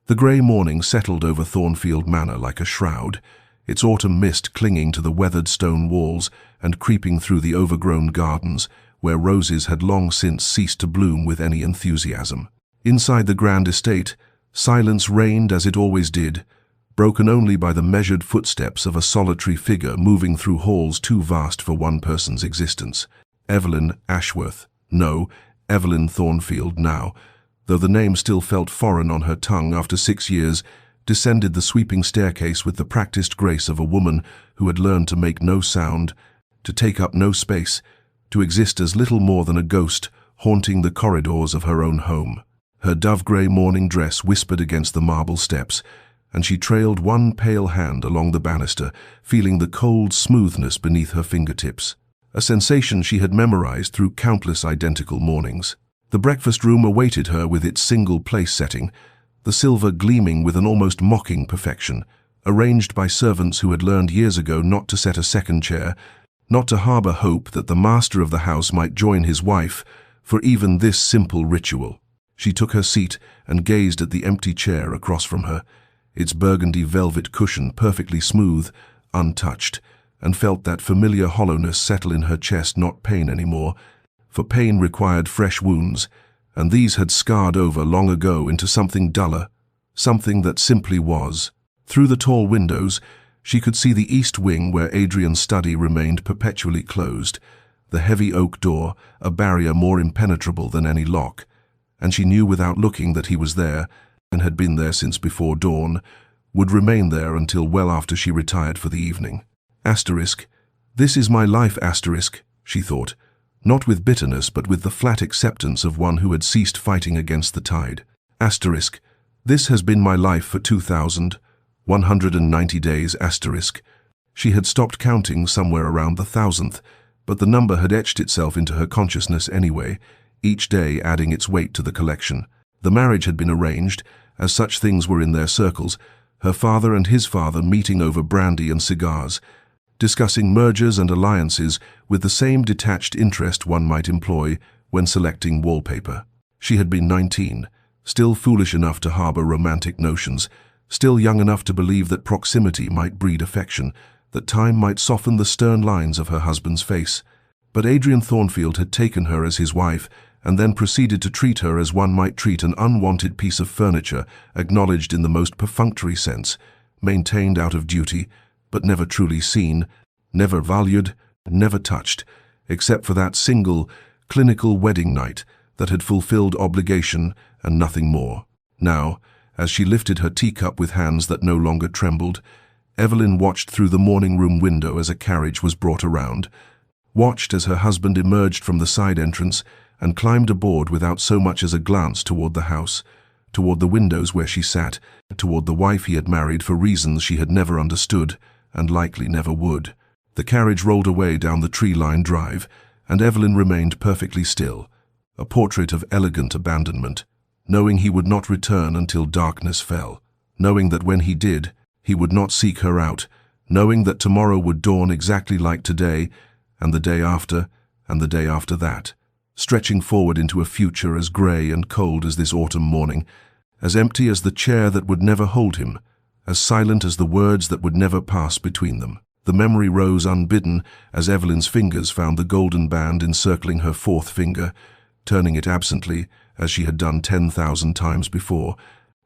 The grey morning settled over Thornfield Manor like a shroud, its autumn mist clinging to the weathered stone walls and creeping through the overgrown gardens, where roses had long since ceased to bloom with any enthusiasm. Inside the grand estate, silence reigned as it always did, broken only by the measured footsteps of a solitary figure moving through halls too vast for one person's existence. Evelyn Ashworth. No, Evelyn Thornfield now, though the name still felt foreign on her tongue after 6 years, descended the sweeping staircase with the practiced grace of a woman who had learned to make no sound, to take up no space, to exist as little more than a ghost haunting the corridors of her own home. Her dove-grey morning dress whispered against the marble steps, and she trailed one pale hand along the banister, feeling the cold smoothness beneath her fingertips, a sensation she had memorized through countless identical mornings. The breakfast room awaited her with its single place setting, the silver gleaming with an almost mocking perfection, arranged by servants who had learned years ago not to set a second chair, not to harbour hope that the master of the house might join his wife for even this simple ritual. She took her seat and gazed at the empty chair across from her, its burgundy velvet cushion perfectly smooth, untouched, and felt that familiar hollowness settle in her chest, not pain anymore, for pain required fresh wounds, and these had scarred over long ago into something duller, something that simply was. Through the tall windows, she could see the east wing where Adrian's study remained perpetually closed, the heavy oak door, a barrier more impenetrable than any lock, and she knew without looking that he was there, and had been there since before dawn, would remain there until well after she retired for the evening. Asterisk. This is my life, asterisk, she thought, not with bitterness but with the flat acceptance of one who had ceased fighting against the tide. Asterisk. This has been my life for 2,190 days, asterisk. She had stopped counting somewhere around the 1,000th, but the number had etched itself into her consciousness anyway, each day adding its weight to the collection. The marriage had been arranged, as such things were in their circles, her father and his father meeting over brandy and cigars, discussing mergers and alliances with the same detached interest one might employ when selecting wallpaper. She had been 19, still foolish enough to harbour romantic notions, still young enough to believe that proximity might breed affection, that time might soften the stern lines of her husband's face. But Adrian Thornfield had taken her as his wife, and then proceeded to treat her as one might treat an unwanted piece of furniture, acknowledged in the most perfunctory sense, maintained out of duty, but never truly seen, never valued, never touched, except for that single, clinical wedding night that had fulfilled obligation and nothing more. Now, as she lifted her teacup with hands that no longer trembled, Evelyn watched through the morning-room window as a carriage was brought around, watched as her husband emerged from the side entrance and climbed aboard without so much as a glance toward the house, toward the windows where she sat, toward the wife he had married for reasons she had never understood and likely never would. The carriage rolled away down the tree-lined drive, and Evelyn remained perfectly still, a portrait of elegant abandonment, knowing he would not return until darkness fell, knowing that when he did, he would not seek her out, knowing that tomorrow would dawn exactly like today, and the day after, and the day after that, stretching forward into a future as grey and cold as this autumn morning, as empty as the chair that would never hold him, as silent as the words that would never pass between them. The memory rose unbidden as Evelyn's fingers found the golden band encircling her fourth finger, turning it absently, as she had done 10,000 times before,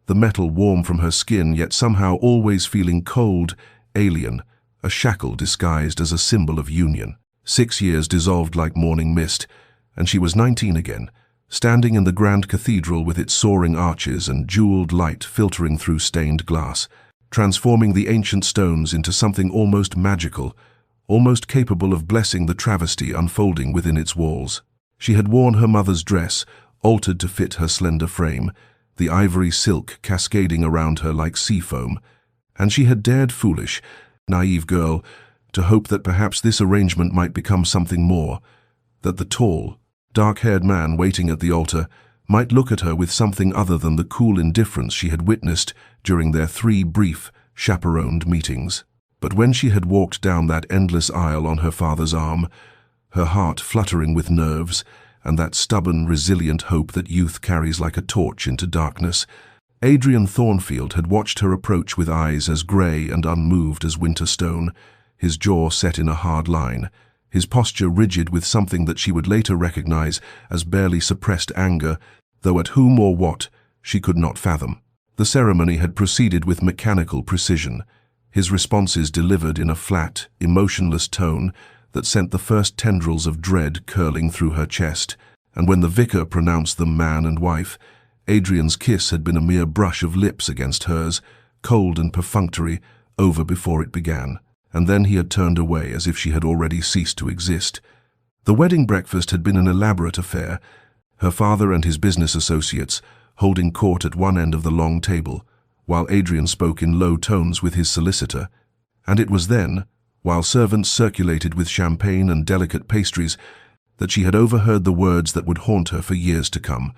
the metal warm from her skin yet somehow always feeling cold, alien, a shackle disguised as a symbol of union. 6 years dissolved like morning mist, and she was 19 again, standing in the grand cathedral with its soaring arches and jeweled light filtering through stained glass, transforming the ancient stones into something almost magical, almost capable of blessing the travesty unfolding within its walls. She had worn her mother's dress, altered to fit her slender frame, the ivory silk cascading around her like sea foam, and she had dared, foolish, naive girl, to hope that perhaps this arrangement might become something more, that the tall, dark-haired man waiting at the altar might look at her with something other than the cool indifference she had witnessed during their 3 brief, chaperoned meetings. But when she had walked down that endless aisle on her father's arm, her heart fluttering with nerves and that stubborn, resilient hope that youth carries like a torch into darkness, Adrian Thornfield had watched her approach with eyes as grey and unmoved as winter stone, his jaw set in a hard line, his posture rigid with something that she would later recognize as barely suppressed anger, though at whom or what she could not fathom. The ceremony had proceeded with mechanical precision, his responses delivered in a flat, emotionless tone that sent the first tendrils of dread curling through her chest, and when the vicar pronounced them man and wife, Adrian's kiss had been a mere brush of lips against hers, cold and perfunctory, over before it began, and then he had turned away as if she had already ceased to exist. The wedding breakfast had been an elaborate affair, her father and his business associates holding court at one end of the long table, while Adrian spoke in low tones with his solicitor, and it was then, while servants circulated with champagne and delicate pastries, that she had overheard the words that would haunt her for years to come.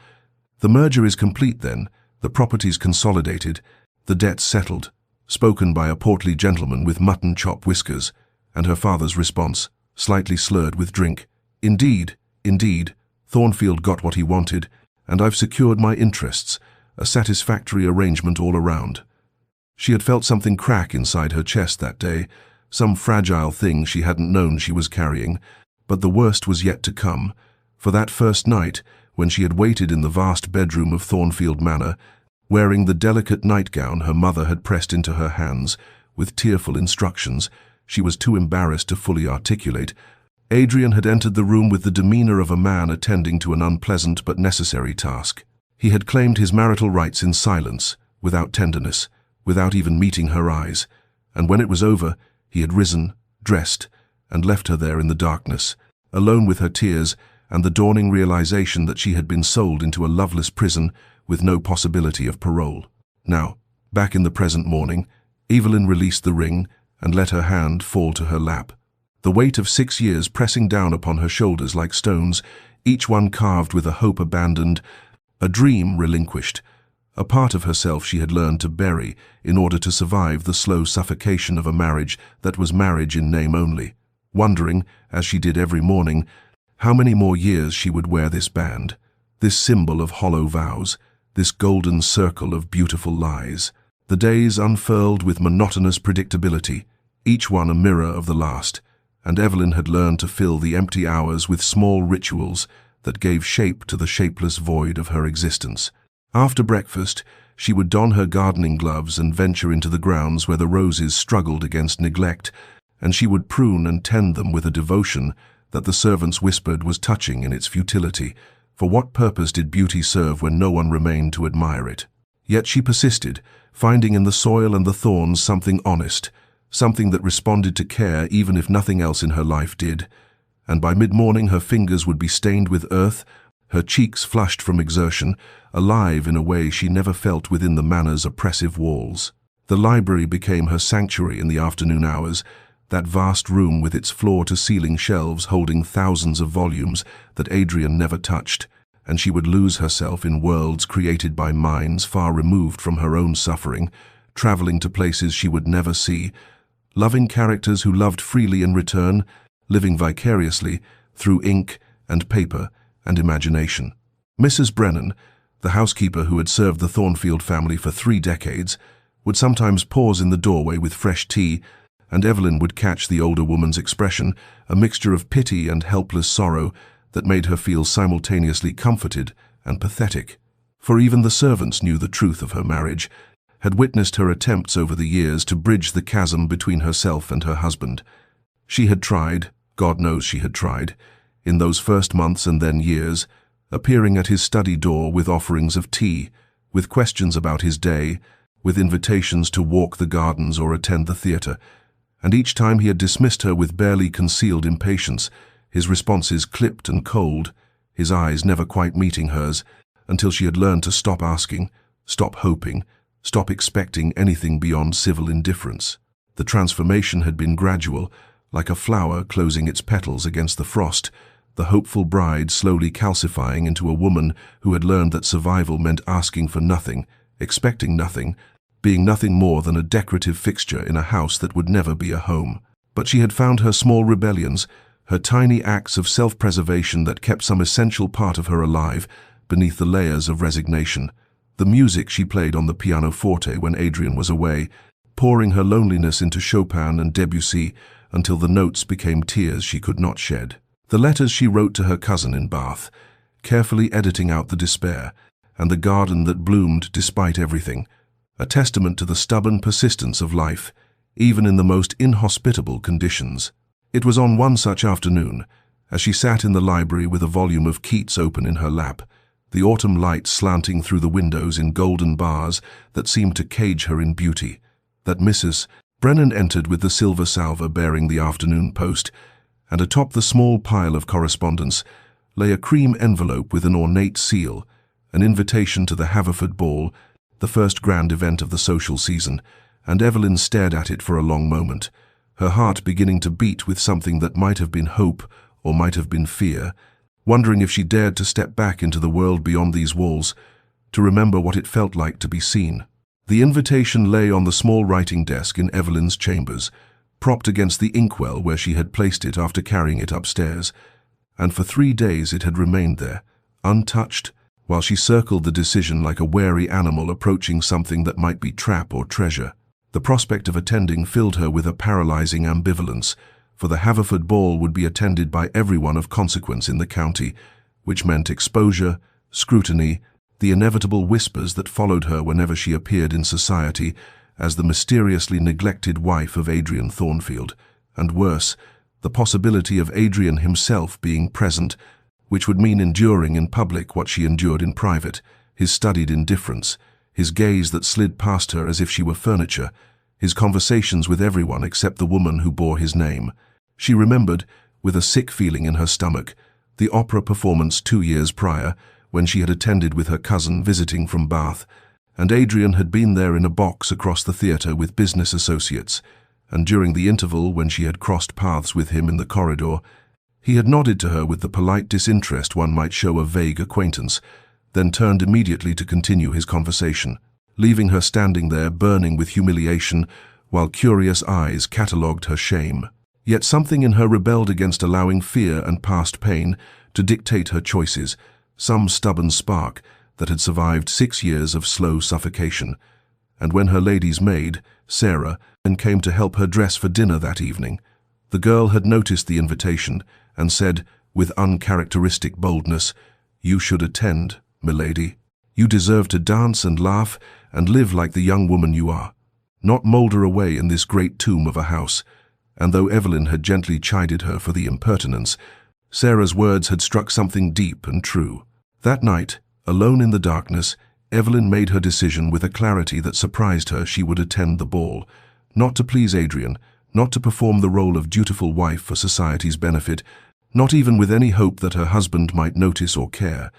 The merger is complete then, the properties consolidated, the debts settled, spoken by a portly gentleman with mutton chop whiskers, and her father's response, slightly slurred with drink. Indeed, indeed, Thornfield got what he wanted, and I've secured my interests, a satisfactory arrangement all around. She had felt something crack inside her chest that day, some fragile thing she hadn't known she was carrying, but the worst was yet to come, for that first night, when she had waited in the vast bedroom of Thornfield Manor, wearing the delicate nightgown her mother had pressed into her hands, with tearful instructions she was too embarrassed to fully articulate, Adrian had entered the room with the demeanor of a man attending to an unpleasant but necessary task. He had claimed his marital rights in silence, without tenderness, without even meeting her eyes, and when it was over, he had risen, dressed, and left her there in the darkness, alone with her tears and the dawning realization that she had been sold into a loveless prison with no possibility of parole. Now, back in the present morning, Evelyn released the ring and let her hand fall to her lap. The weight of 6 years pressing down upon her shoulders like stones, each one carved with a hope abandoned, a dream relinquished, a part of herself she had learned to bury in order to survive the slow suffocation of a marriage that was marriage in name only, wondering, as she did every morning, how many more years she would wear this band, this symbol of hollow vows, this golden circle of beautiful lies. The days unfurled with monotonous predictability, each one a mirror of the last, and Evelyn had learned to fill the empty hours with small rituals that gave shape to the shapeless void of her existence. After breakfast, she would don her gardening gloves and venture into the grounds where the roses struggled against neglect, and she would prune and tend them with a devotion that the servants whispered was touching in its futility. For what purpose did beauty serve when no one remained to admire it? Yet she persisted, finding in the soil and the thorns something honest, something that responded to care even if nothing else in her life did. And by mid-morning her fingers would be stained with earth, her cheeks flushed from exertion, alive in a way she never felt within the manor's oppressive walls. The library became her sanctuary in the afternoon hours, that vast room with its floor-to-ceiling shelves holding thousands of volumes that Adrian never touched, and she would lose herself in worlds created by minds far removed from her own suffering, traveling to places she would never see, loving characters who loved freely in return, living vicariously through ink and paper and imagination. Mrs. Brennan, the housekeeper who had served the Thornfield family for 3 decades, would sometimes pause in the doorway with fresh tea, and Evelyn would catch the older woman's expression, a mixture of pity and helpless sorrow that made her feel simultaneously comforted and pathetic. For even the servants knew the truth of her marriage, had witnessed her attempts over the years to bridge the chasm between herself and her husband. She had tried, God knows she had tried, in those first months and then years, appearing at his study door with offerings of tea, with questions about his day, with invitations to walk the gardens or attend the theatre, and each time he had dismissed her with barely concealed impatience, his responses clipped and cold, his eyes never quite meeting hers, until she had learned to stop asking, stop hoping, stop expecting anything beyond civil indifference. The transformation had been gradual, like a flower closing its petals against the frost, the hopeful bride slowly calcifying into a woman who had learned that survival meant asking for nothing, expecting nothing, being nothing more than a decorative fixture in a house that would never be a home. But she had found her small rebellions, her tiny acts of self-preservation that kept some essential part of her alive beneath the layers of resignation. the music she played on the pianoforte when Adrian was away, pouring her loneliness into Chopin and Debussy until the notes became tears she could not shed. The letters she wrote to her cousin in Bath, carefully editing out the despair, and the garden that bloomed despite everything, a testament to the stubborn persistence of life, even in the most inhospitable conditions. It was on one such afternoon, as she sat in the library with a volume of Keats open in her lap, the autumn light slanting through the windows in golden bars that seemed to cage her in beauty, that Mrs. Brennan entered with the silver salver bearing the afternoon post, and atop the small pile of correspondence lay a cream envelope with an ornate seal, an invitation to the Haverford Ball, the first grand event of the social season, and Evelyn stared at it for a long moment, her heart beginning to beat with something that might have been hope or might have been fear, wondering if she dared to step back into the world beyond these walls, to remember what it felt like to be seen. The invitation lay on the small writing desk in Evelyn's chambers, propped against the inkwell where she had placed it after carrying it upstairs, and for 3 days it had remained there, untouched, while she circled the decision like a wary animal approaching something that might be trap or treasure. The prospect of attending filled her with a paralyzing ambivalence, for the Haverford Ball would be attended by everyone of consequence in the county, which meant exposure, scrutiny, the inevitable whispers that followed her whenever she appeared in society as the mysteriously neglected wife of Adrian Thornfield, and worse, the possibility of Adrian himself being present, which would mean enduring in public what she endured in private, his studied indifference, his gaze that slid past her as if she were furniture, his conversations with everyone except the woman who bore his name. She remembered, with a sick feeling in her stomach, the opera performance 2 years prior, when she had attended with her cousin visiting from Bath, and Adrian had been there in a box across the theatre with business associates, and during the interval when she had crossed paths with him in the corridor, he had nodded to her with the polite disinterest one might show a vague acquaintance, then turned immediately to continue his conversation, leaving her standing there burning with humiliation while curious eyes catalogued her shame. Yet something in her rebelled against allowing fear and past pain to dictate her choices, some stubborn spark that had survived 6 years of slow suffocation. And when her lady's maid, Sarah, came to help her dress for dinner that evening, the girl had noticed the invitation and said, with uncharacteristic boldness, "You should attend, milady. You deserve to dance and laugh and live like the young woman you are, not moulder away in this great tomb of a house." And though Evelyn had gently chided her for the impertinence, Sarah's words had struck something deep and true. That night, alone in the darkness, Evelyn made her decision with a clarity that surprised her. She would attend the ball, not to please Adrian, not to perform the role of dutiful wife for society's benefit, not even with any hope that her husband might notice or care,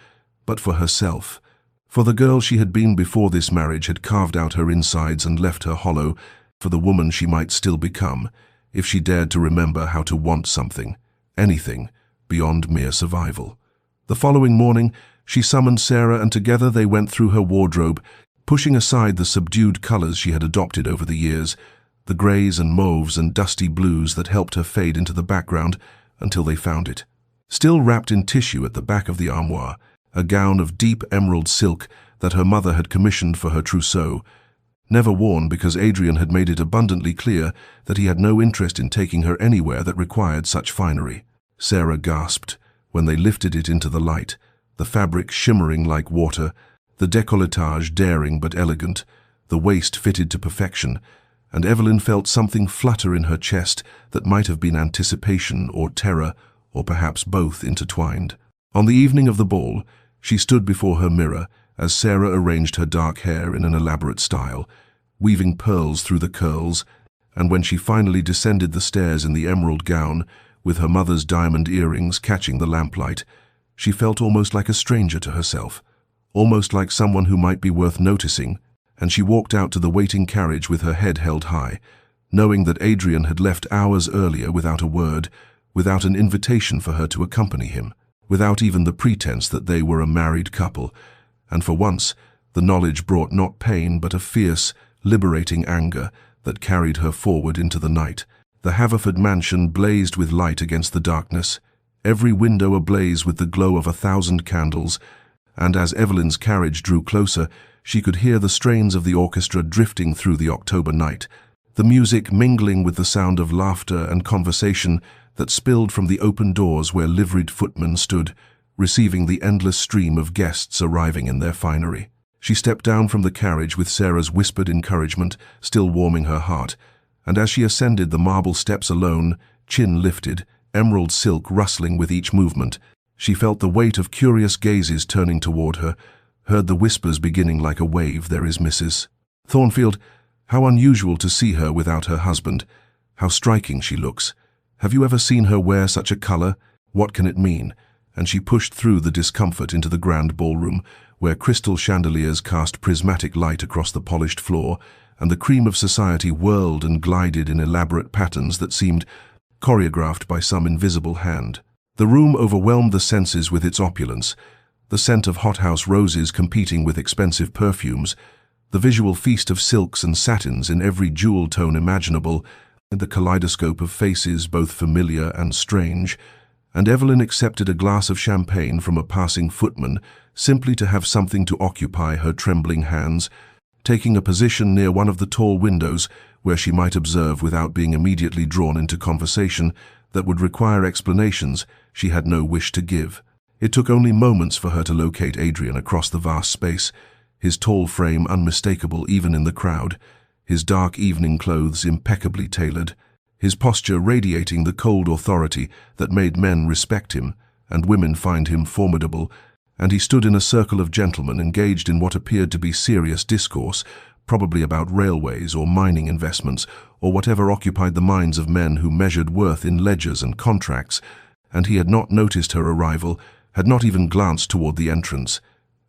but for herself. For the girl she had been before this marriage had carved out her insides and left her hollow, for the woman she might still become, if she dared to remember how to want something, anything, beyond mere survival. The following morning, she summoned Sarah, and together they went through her wardrobe, pushing aside the subdued colors she had adopted over the years, the grays and mauves and dusty blues that helped her fade into the background until they found it. Still wrapped in tissue at the back of the armoire, a gown of deep emerald silk that her mother had commissioned for her trousseau, never worn because Adrian had made it abundantly clear that he had no interest in taking her anywhere that required such finery. Sarah gasped when they lifted it into the light, the fabric shimmering like water, the décolletage daring but elegant, the waist fitted to perfection, and Evelyn felt something flutter in her chest that might have been anticipation or terror, or perhaps both intertwined. On the evening of the ball, she stood before her mirror as Sarah arranged her dark hair in an elaborate style, weaving pearls through the curls, and when she finally descended the stairs in the emerald gown, with her mother's diamond earrings catching the lamplight, she felt almost like a stranger to herself, almost like someone who might be worth noticing, and she walked out to the waiting carriage with her head held high, knowing that Adrian had left hours earlier without a word, without an invitation for her to accompany him, without even the pretense that they were a married couple, and for once the knowledge brought not pain but a fierce, liberating anger that carried her forward into the night. The Haverford mansion blazed with light against the darkness, every window ablaze with the glow of 1,000 candles, and as Evelyn's carriage drew closer, she could hear the strains of the orchestra drifting through the October night, the music mingling with the sound of laughter and conversation that spilled from the open doors where liveried footmen stood, receiving the endless stream of guests arriving in their finery. She stepped down from the carriage with Sarah's whispered encouragement still warming her heart, and as she ascended the marble steps alone, chin lifted, emerald silk rustling with each movement, she felt the weight of curious gazes turning toward her, heard the whispers beginning like a wave, "There is Mrs. Thornfield. How unusual to see her without her husband. How striking she looks. Have you ever seen her wear such a color? What can it mean?" And she pushed through the discomfort into the grand ballroom, where crystal chandeliers cast prismatic light across the polished floor, and the cream of society whirled and glided in elaborate patterns that seemed choreographed by some invisible hand. The room overwhelmed the senses with its opulence, the scent of hothouse roses competing with expensive perfumes, the visual feast of silks and satins in every jewel tone imaginable, and the kaleidoscope of faces both familiar and strange. And Evelyn accepted a glass of champagne from a passing footman simply to have something to occupy her trembling hands, taking a position near one of the tall windows where she might observe without being immediately drawn into conversation that would require explanations she had no wish to give. It took only moments for her to locate Adrian across the vast space, his tall frame unmistakable even in the crowd, his dark evening clothes impeccably tailored, his posture radiating the cold authority that made men respect him and women find him formidable, and he stood in a circle of gentlemen engaged in what appeared to be serious discourse, probably about railways or mining investments or whatever occupied the minds of men who measured worth in ledgers and contracts, and he had not noticed her arrival, had not even glanced toward the entrance,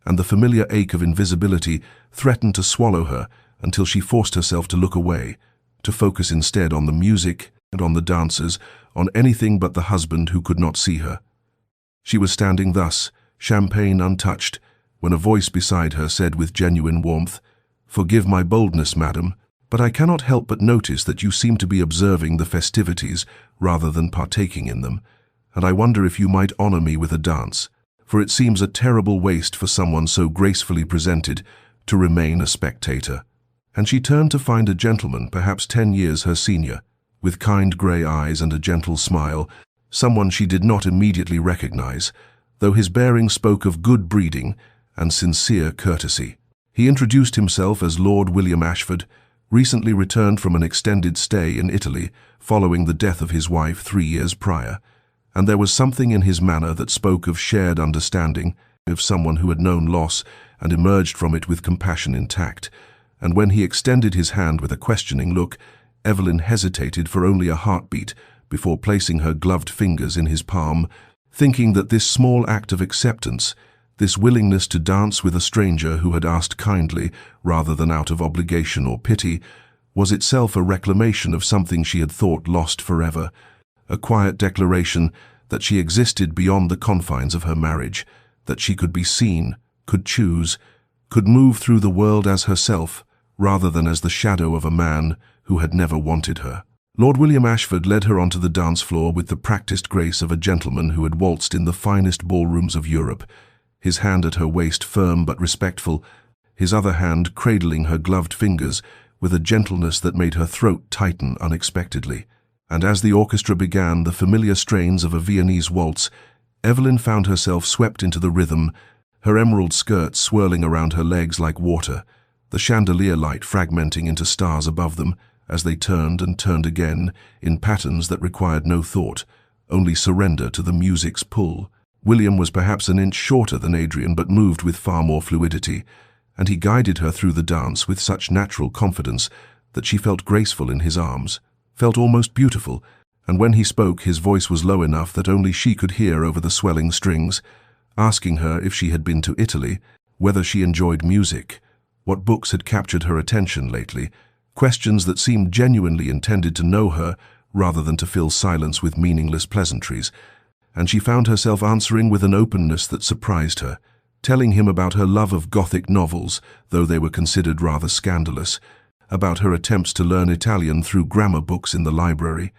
and the familiar ache of invisibility threatened to swallow her until she forced herself to look away, to focus instead on the music and on the dancers, on anything but the husband who could not see her. She was standing thus, champagne untouched, when a voice beside her said with genuine warmth, "Forgive my boldness, madam, but I cannot help but notice that you seem to be observing the festivities rather than partaking in them, and I wonder if you might honor me with a dance, for it seems a terrible waste for someone so gracefully presented to remain a spectator." And she turned to find a gentleman, perhaps 10 years her senior, with kind grey eyes and a gentle smile, someone she did not immediately recognize, though his bearing spoke of good breeding and sincere courtesy. He introduced himself as Lord William Ashford, recently returned from an extended stay in Italy following the death of his wife 3 years prior, and there was something in his manner that spoke of shared understanding, of someone who had known loss and emerged from it with compassion intact. And when he extended his hand with a questioning look, Evelyn hesitated for only a heartbeat before placing her gloved fingers in his palm, thinking that this small act of acceptance, this willingness to dance with a stranger who had asked kindly rather than out of obligation or pity, was itself a reclamation of something she had thought lost forever, a quiet declaration that she existed beyond the confines of her marriage, that she could be seen, could choose, could move through the world as herself, rather than as the shadow of a man who had never wanted her. Lord William Ashford led her onto the dance floor with the practiced grace of a gentleman who had waltzed in the finest ballrooms of Europe, his hand at her waist firm but respectful, his other hand cradling her gloved fingers with a gentleness that made her throat tighten unexpectedly. And as the orchestra began the familiar strains of a Viennese waltz, Evelyn found herself swept into the rhythm, her emerald skirt swirling around her legs like water, the chandelier light fragmenting into stars above them as they turned and turned again in patterns that required no thought, only surrender to the music's pull. William was perhaps an inch shorter than Adrian but moved with far more fluidity, and he guided her through the dance with such natural confidence that she felt graceful in his arms, felt almost beautiful, and when he spoke his voice was low enough that only she could hear over the swelling strings, asking her if she had been to Italy, whether she enjoyed music, what books had captured her attention lately, questions that seemed genuinely intended to know her rather than to fill silence with meaningless pleasantries, and she found herself answering with an openness that surprised her, telling him about her love of Gothic novels, though they were considered rather scandalous, about her attempts to learn Italian through grammar books in the library,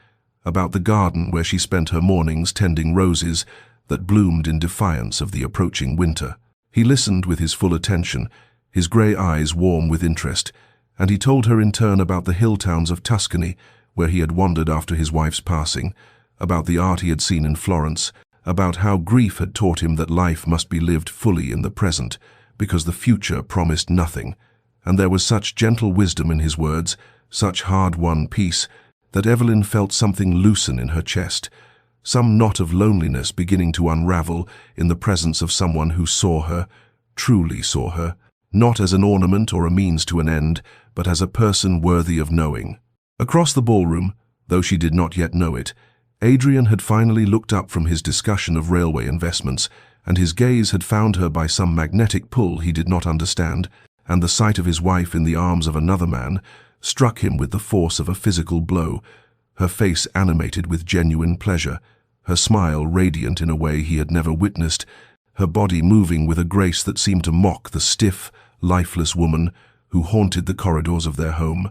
about the garden where she spent her mornings tending roses that bloomed in defiance of the approaching winter. He listened with his full attention, his grey eyes warm with interest, and he told her in turn about the hill towns of Tuscany, where he had wandered after his wife's passing, about the art he had seen in Florence, about how grief had taught him that life must be lived fully in the present, because the future promised nothing. And there was such gentle wisdom in his words, such hard-won peace, that Evelyn felt something loosen in her chest, some knot of loneliness beginning to unravel in the presence of someone who saw her, truly saw her, not as an ornament or a means to an end, but as a person worthy of knowing. Across the ballroom, though she did not yet know it, Adrian had finally looked up from his discussion of railway investments, and his gaze had found her by some magnetic pull he did not understand, and the sight of his wife in the arms of another man struck him with the force of a physical blow, her face animated with genuine pleasure, her smile radiant in a way he had never witnessed, her body moving with a grace that seemed to mock the stiff, lifeless woman who haunted the corridors of their home,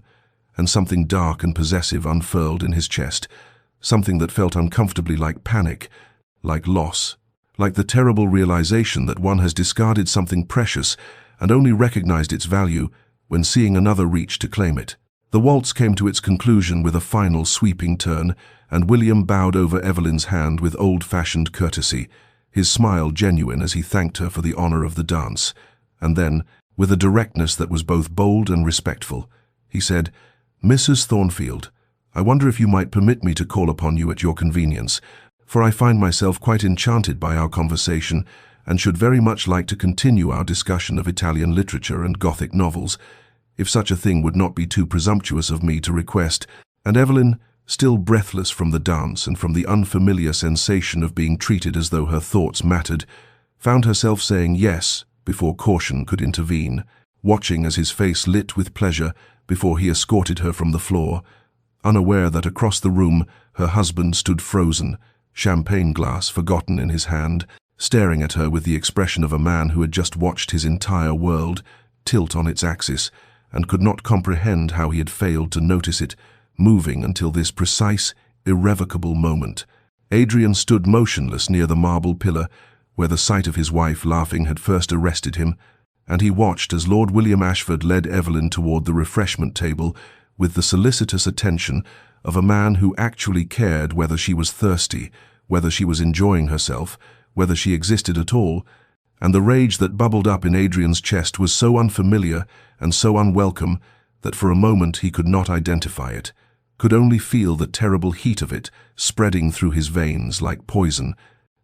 and something dark and possessive unfurled in his chest, something that felt uncomfortably like panic, like loss, like the terrible realization that one has discarded something precious and only recognized its value when seeing another reach to claim it. The waltz came to its conclusion with a final sweeping turn, and William bowed over Evelyn's hand with old-fashioned courtesy, his smile genuine as he thanked her for the honor of the dance. And then, with a directness that was both bold and respectful, he said, "Mrs. Thornfield, I wonder if you might permit me to call upon you at your convenience, for I find myself quite enchanted by our conversation and should very much like to continue our discussion of Italian literature and Gothic novels, if such a thing would not be too presumptuous of me to request." And Evelyn, still breathless from the dance and from the unfamiliar sensation of being treated as though her thoughts mattered, found herself saying yes before caution could intervene, watching as his face lit with pleasure before he escorted her from the floor, unaware that across the room her husband stood frozen, champagne glass forgotten in his hand, staring at her with the expression of a man who had just watched his entire world tilt on its axis and could not comprehend how he had failed to notice it, moving until this precise, irrevocable moment. Adrian stood motionless near the marble pillar where the sight of his wife laughing had first arrested him, and he watched as Lord William Ashford led Evelyn toward the refreshment table with the solicitous attention of a man who actually cared whether she was thirsty, whether she was enjoying herself, whether she existed at all, and the rage that bubbled up in Adrian's chest was so unfamiliar and so unwelcome that for a moment he could not identify it, could only feel the terrible heat of it spreading through his veins like poison,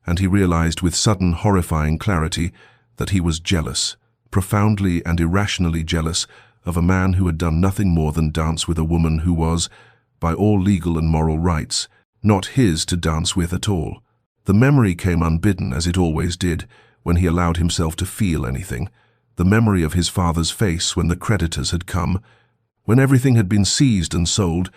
and he realized with sudden horrifying clarity that he was jealous, profoundly and irrationally jealous of a man who had done nothing more than dance with a woman who was, by all legal and moral rights, not his to dance with at all. The memory came unbidden, as it always did, when he allowed himself to feel anything, the memory of his father's face when the creditors had come, when everything had been seized and sold,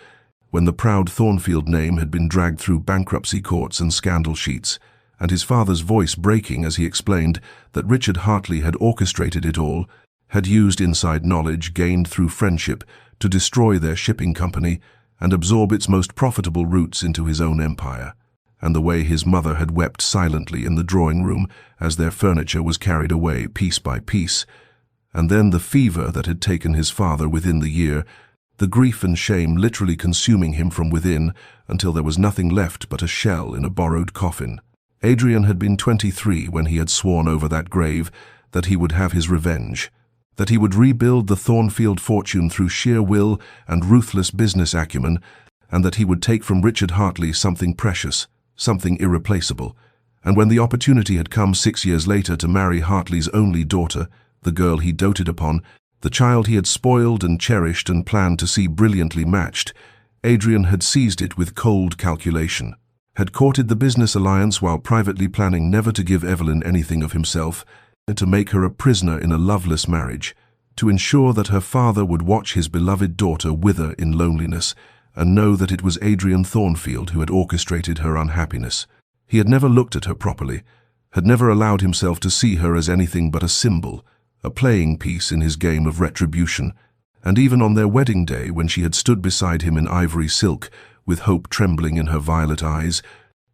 when the proud Thornfield name had been dragged through bankruptcy courts and scandal sheets, and his father's voice breaking as he explained that Richard Hartley had orchestrated it all, had used inside knowledge gained through friendship to destroy their shipping company and absorb its most profitable routes into his own empire, and the way his mother had wept silently in the drawing-room as their furniture was carried away piece by piece, and then the fever that had taken his father within the year, the grief and shame literally consuming him from within until there was nothing left but a shell in a borrowed coffin. Adrian had been 23 when he had sworn over that grave that he would have his revenge, that he would rebuild the Thornfield fortune through sheer will and ruthless business acumen, and that he would take from Richard Hartley something precious, something irreplaceable. And when the opportunity had come 6 years later to marry Hartley's only daughter, the girl he doted upon, the child he had spoiled and cherished and planned to see brilliantly matched, Adrian had seized it with cold calculation, had courted the business alliance while privately planning never to give Evelyn anything of himself, and to make her a prisoner in a loveless marriage, to ensure that her father would watch his beloved daughter wither in loneliness and know that it was Adrian Thornfield who had orchestrated her unhappiness. He had never looked at her properly, had never allowed himself to see her as anything but a symbol, a playing piece in his game of retribution, and even on their wedding day, when she had stood beside him in ivory silk, with hope trembling in her violet eyes,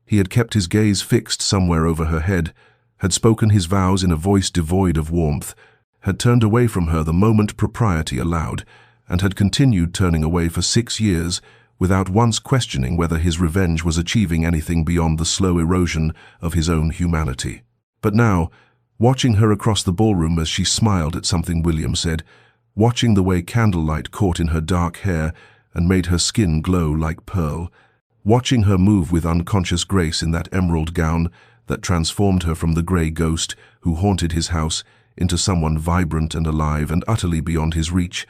he had kept his gaze fixed somewhere over her head, had spoken his vows in a voice devoid of warmth, had turned away from her the moment propriety allowed, and had continued turning away for 6 years without once questioning whether his revenge was achieving anything beyond the slow erosion of his own humanity. But now, watching her across the ballroom as she smiled at something William said, watching the way candlelight caught in her dark hair and made her skin glow like pearl, watching her move with unconscious grace in that emerald gown that transformed her from the grey ghost who haunted his house into someone vibrant and alive and utterly beyond his reach,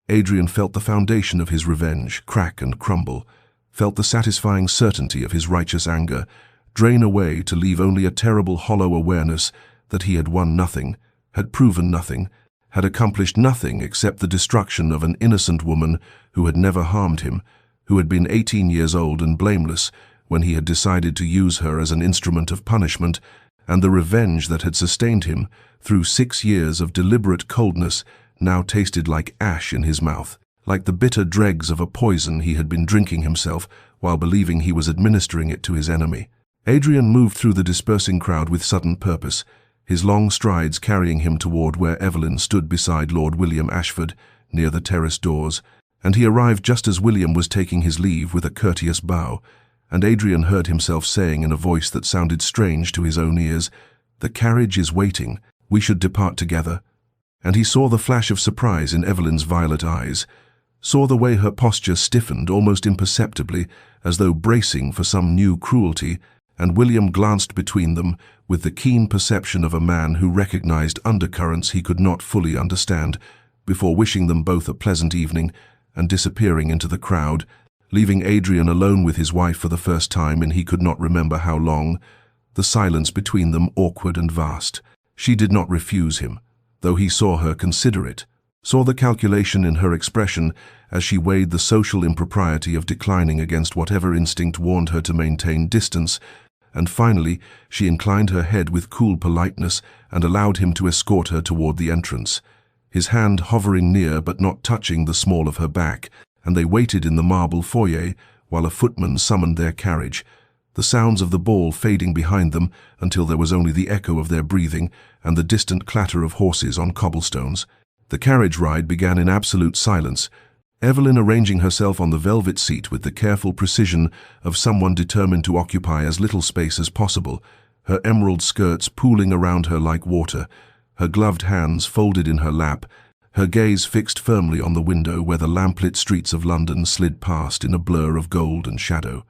Adrian felt the foundation of his revenge crack and crumble, felt the satisfying certainty of his righteous anger drain away to leave only a terrible hollow awareness that he had won nothing, had proven nothing, had accomplished nothing except the destruction of an innocent woman who had never harmed him, who had been 18 years old and blameless when he had decided to use her as an instrument of punishment, and the revenge that had sustained him through 6 years of deliberate coldness now tasted like ash in his mouth, like the bitter dregs of a poison he had been drinking himself while believing he was administering it to his enemy. Adrian moved through the dispersing crowd with sudden purpose, his long strides carrying him toward where Evelyn stood beside Lord William Ashford near the terrace doors, and he arrived just as William was taking his leave with a courteous bow, and Adrian heard himself saying in a voice that sounded strange to his own ears, "The carriage is waiting, we should depart together." And he saw the flash of surprise in Evelyn's violet eyes, saw the way her posture stiffened almost imperceptibly as though bracing for some new cruelty, and William glanced between them with the keen perception of a man who recognized undercurrents he could not fully understand, before wishing them both a pleasant evening and disappearing into the crowd, leaving Adrian alone with his wife for the first time in he could not remember how long, the silence between them awkward and vast. She did not refuse him, though he saw her consider it, saw the calculation in her expression as she weighed the social impropriety of declining against whatever instinct warned her to maintain distance, and finally she inclined her head with cool politeness and allowed him to escort her toward the entrance, his hand hovering near but not touching the small of her back, and they waited in the marble foyer while a footman summoned their carriage, the sounds of the ball fading behind them until there was only the echo of their breathing and the distant clatter of horses on cobblestones. The carriage ride began in absolute silence, Evelyn arranging herself on the velvet seat with the careful precision of someone determined to occupy as little space as possible, her emerald skirts pooling around her like water, her gloved hands folded in her lap, her gaze fixed firmly on the window where the lamplit streets of London slid past in a blur of gold and shadow.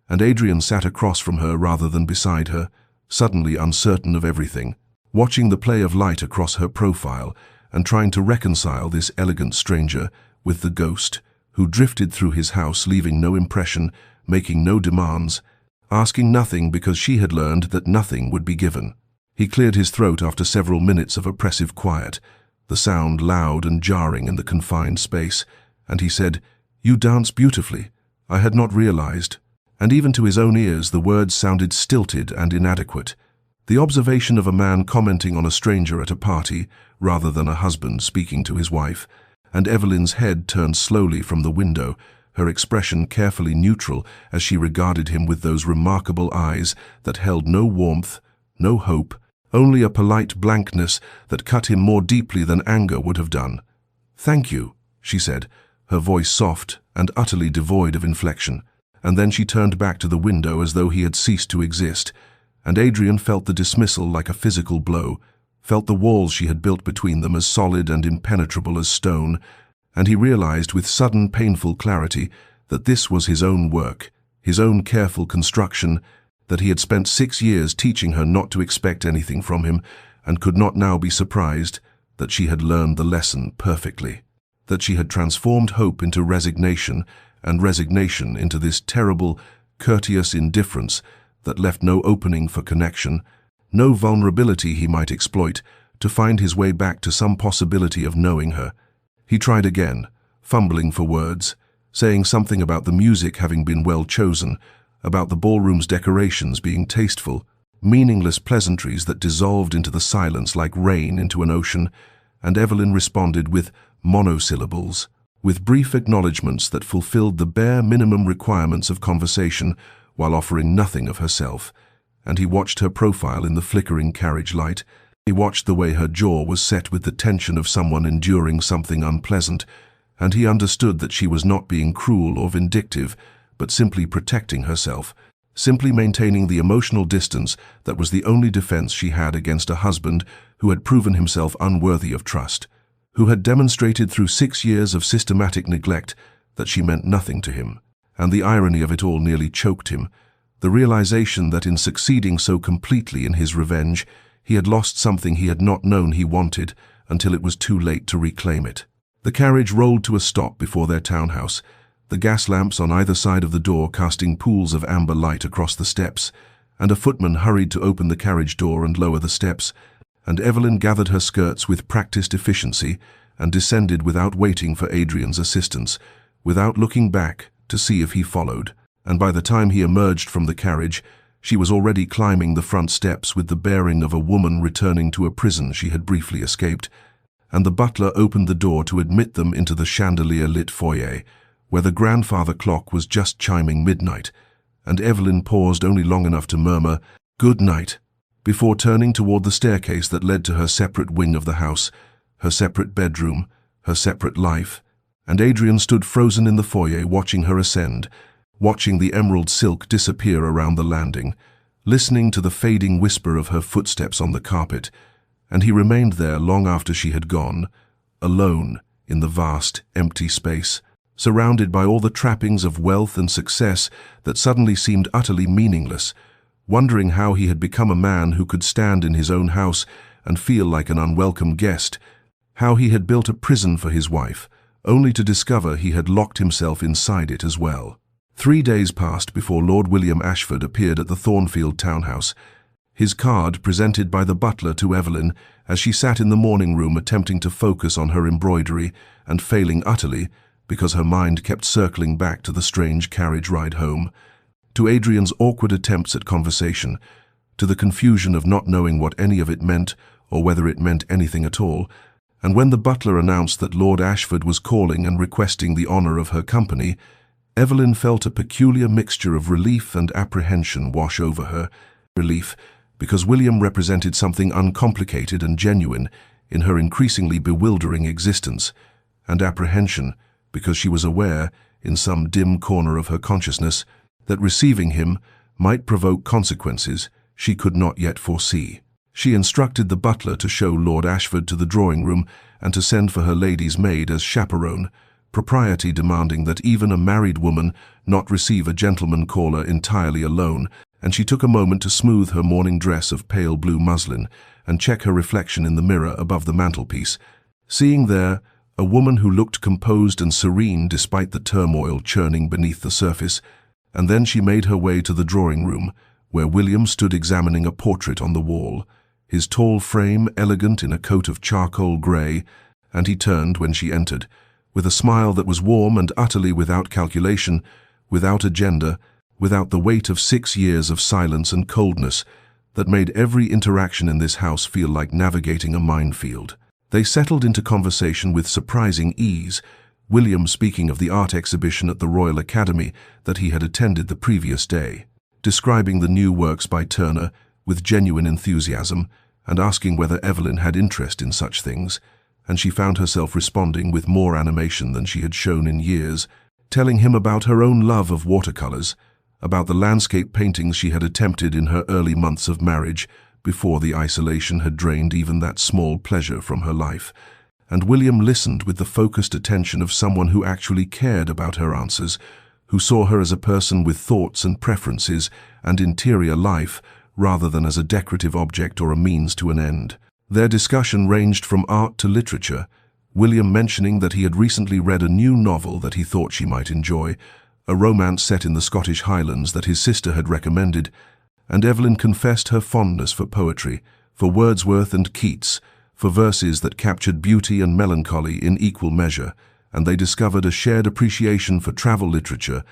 And Adrian sat across from her rather than beside her, suddenly uncertain of everything, watching the play of light across her profile and trying to reconcile this elegant stranger with the ghost who drifted through his house leaving no impression, making no demands, asking nothing because she had learned that nothing would be given. He cleared his throat after several minutes of oppressive quiet, the sound loud and jarring in the confined space, and he said, "You dance beautifully. I had not realized." And even to his own ears the words sounded stilted and inadequate. The observation of a man commenting on a stranger at a party, rather than a husband speaking to his wife, and Evelyn's head turned slowly from the window, her expression carefully neutral as she regarded him with those remarkable eyes that held no warmth, no hope, only a polite blankness that cut him more deeply than anger would have done. "Thank you," she said, her voice soft and utterly devoid of inflection. And then she turned back to the window as though he had ceased to exist, and Adrian felt the dismissal like a physical blow, felt the walls she had built between them as solid and impenetrable as stone, and he realized with sudden painful clarity that this was his own work, his own careful construction, that he had spent 6 years teaching her not to expect anything from him, and could not now be surprised that she had learned the lesson perfectly, that she had transformed hope into resignation, and resignation into this terrible, courteous indifference that left no opening for connection, no vulnerability he might exploit to find his way back to some possibility of knowing her. He tried again, fumbling for words, saying something about the music having been well chosen, about the ballroom's decorations being tasteful, meaningless pleasantries that dissolved into the silence like rain into an ocean, and Evelyn responded with monosyllables, with brief acknowledgments that fulfilled the bare minimum requirements of conversation while offering nothing of herself, and he watched her profile in the flickering carriage light. He watched the way her jaw was set with the tension of someone enduring something unpleasant, and he understood that she was not being cruel or vindictive, but simply protecting herself, simply maintaining the emotional distance that was the only defense she had against a husband who had proven himself unworthy of trust, who had demonstrated through 6 years of systematic neglect that she meant nothing to him. And the irony of it all nearly choked him, the realization that in succeeding so completely in his revenge, he had lost something he had not known he wanted until it was too late to reclaim it. The carriage rolled to a stop before their townhouse, the gas lamps on either side of the door casting pools of amber light across the steps, and a footman hurried to open the carriage door and lower the steps, and Evelyn gathered her skirts with practiced efficiency and descended without waiting for Adrian's assistance, without looking back to see if he followed. And by the time he emerged from the carriage, she was already climbing the front steps with the bearing of a woman returning to a prison she had briefly escaped, and the butler opened the door to admit them into the chandelier-lit foyer, where the grandfather clock was just chiming midnight, and Evelyn paused only long enough to murmur, "Good night," before turning toward the staircase that led to her separate wing of the house, her separate bedroom, her separate life, and Adrian stood frozen in the foyer watching her ascend, watching the emerald silk disappear around the landing, listening to the fading whisper of her footsteps on the carpet, and he remained there long after she had gone, alone in the vast, empty space, surrounded by all the trappings of wealth and success that suddenly seemed utterly meaningless, wondering how he had become a man who could stand in his own house and feel like an unwelcome guest, how he had built a prison for his wife, only to discover he had locked himself inside it as well. 3 days passed before Lord William Ashford appeared at the Thornfield townhouse, his card presented by the butler to Evelyn as she sat in the morning room attempting to focus on her embroidery and failing utterly because her mind kept circling back to the strange carriage ride home, to Adrian's awkward attempts at conversation, to the confusion of not knowing what any of it meant or whether it meant anything at all, and when the butler announced that Lord Ashford was calling and requesting the honor of her company, Evelyn felt a peculiar mixture of relief and apprehension wash over her. Relief, because William represented something uncomplicated and genuine in her increasingly bewildering existence, and apprehension, because she was aware, in some dim corner of her consciousness, that receiving him might provoke consequences she could not yet foresee. She instructed the butler to show Lord Ashford to the drawing room and to send for her lady's maid as chaperone, propriety demanding that even a married woman not receive a gentleman caller entirely alone, and she took a moment to smooth her morning dress of pale blue muslin and check her reflection in the mirror above the mantelpiece, seeing there a woman who looked composed and serene despite the turmoil churning beneath the surface, and then she made her way to the drawing room, where William stood examining a portrait on the wall, his tall frame elegant in a coat of charcoal grey, and he turned when she entered, with a smile that was warm and utterly without calculation, without agenda, without the weight of 6 years of silence and coldness that made every interaction in this house feel like navigating a minefield. They settled into conversation with surprising ease, William speaking of the art exhibition at the Royal Academy that he had attended the previous day, describing the new works by Turner with genuine enthusiasm and asking whether Evelyn had interest in such things, and she found herself responding with more animation than she had shown in years, telling him about her own love of watercolors, about the landscape paintings she had attempted in her early months of marriage before the isolation had drained even that small pleasure from her life. And William listened with the focused attention of someone who actually cared about her answers, who saw her as a person with thoughts and preferences and interior life rather than as a decorative object or a means to an end. Their discussion ranged from art to literature, William mentioning that he had recently read a new novel that he thought she might enjoy, a romance set in the Scottish Highlands that his sister had recommended, and Evelyn confessed her fondness for poetry, for Wordsworth and Keats, for verses that captured beauty and melancholy in equal measure, and they discovered a shared appreciation for travel literature,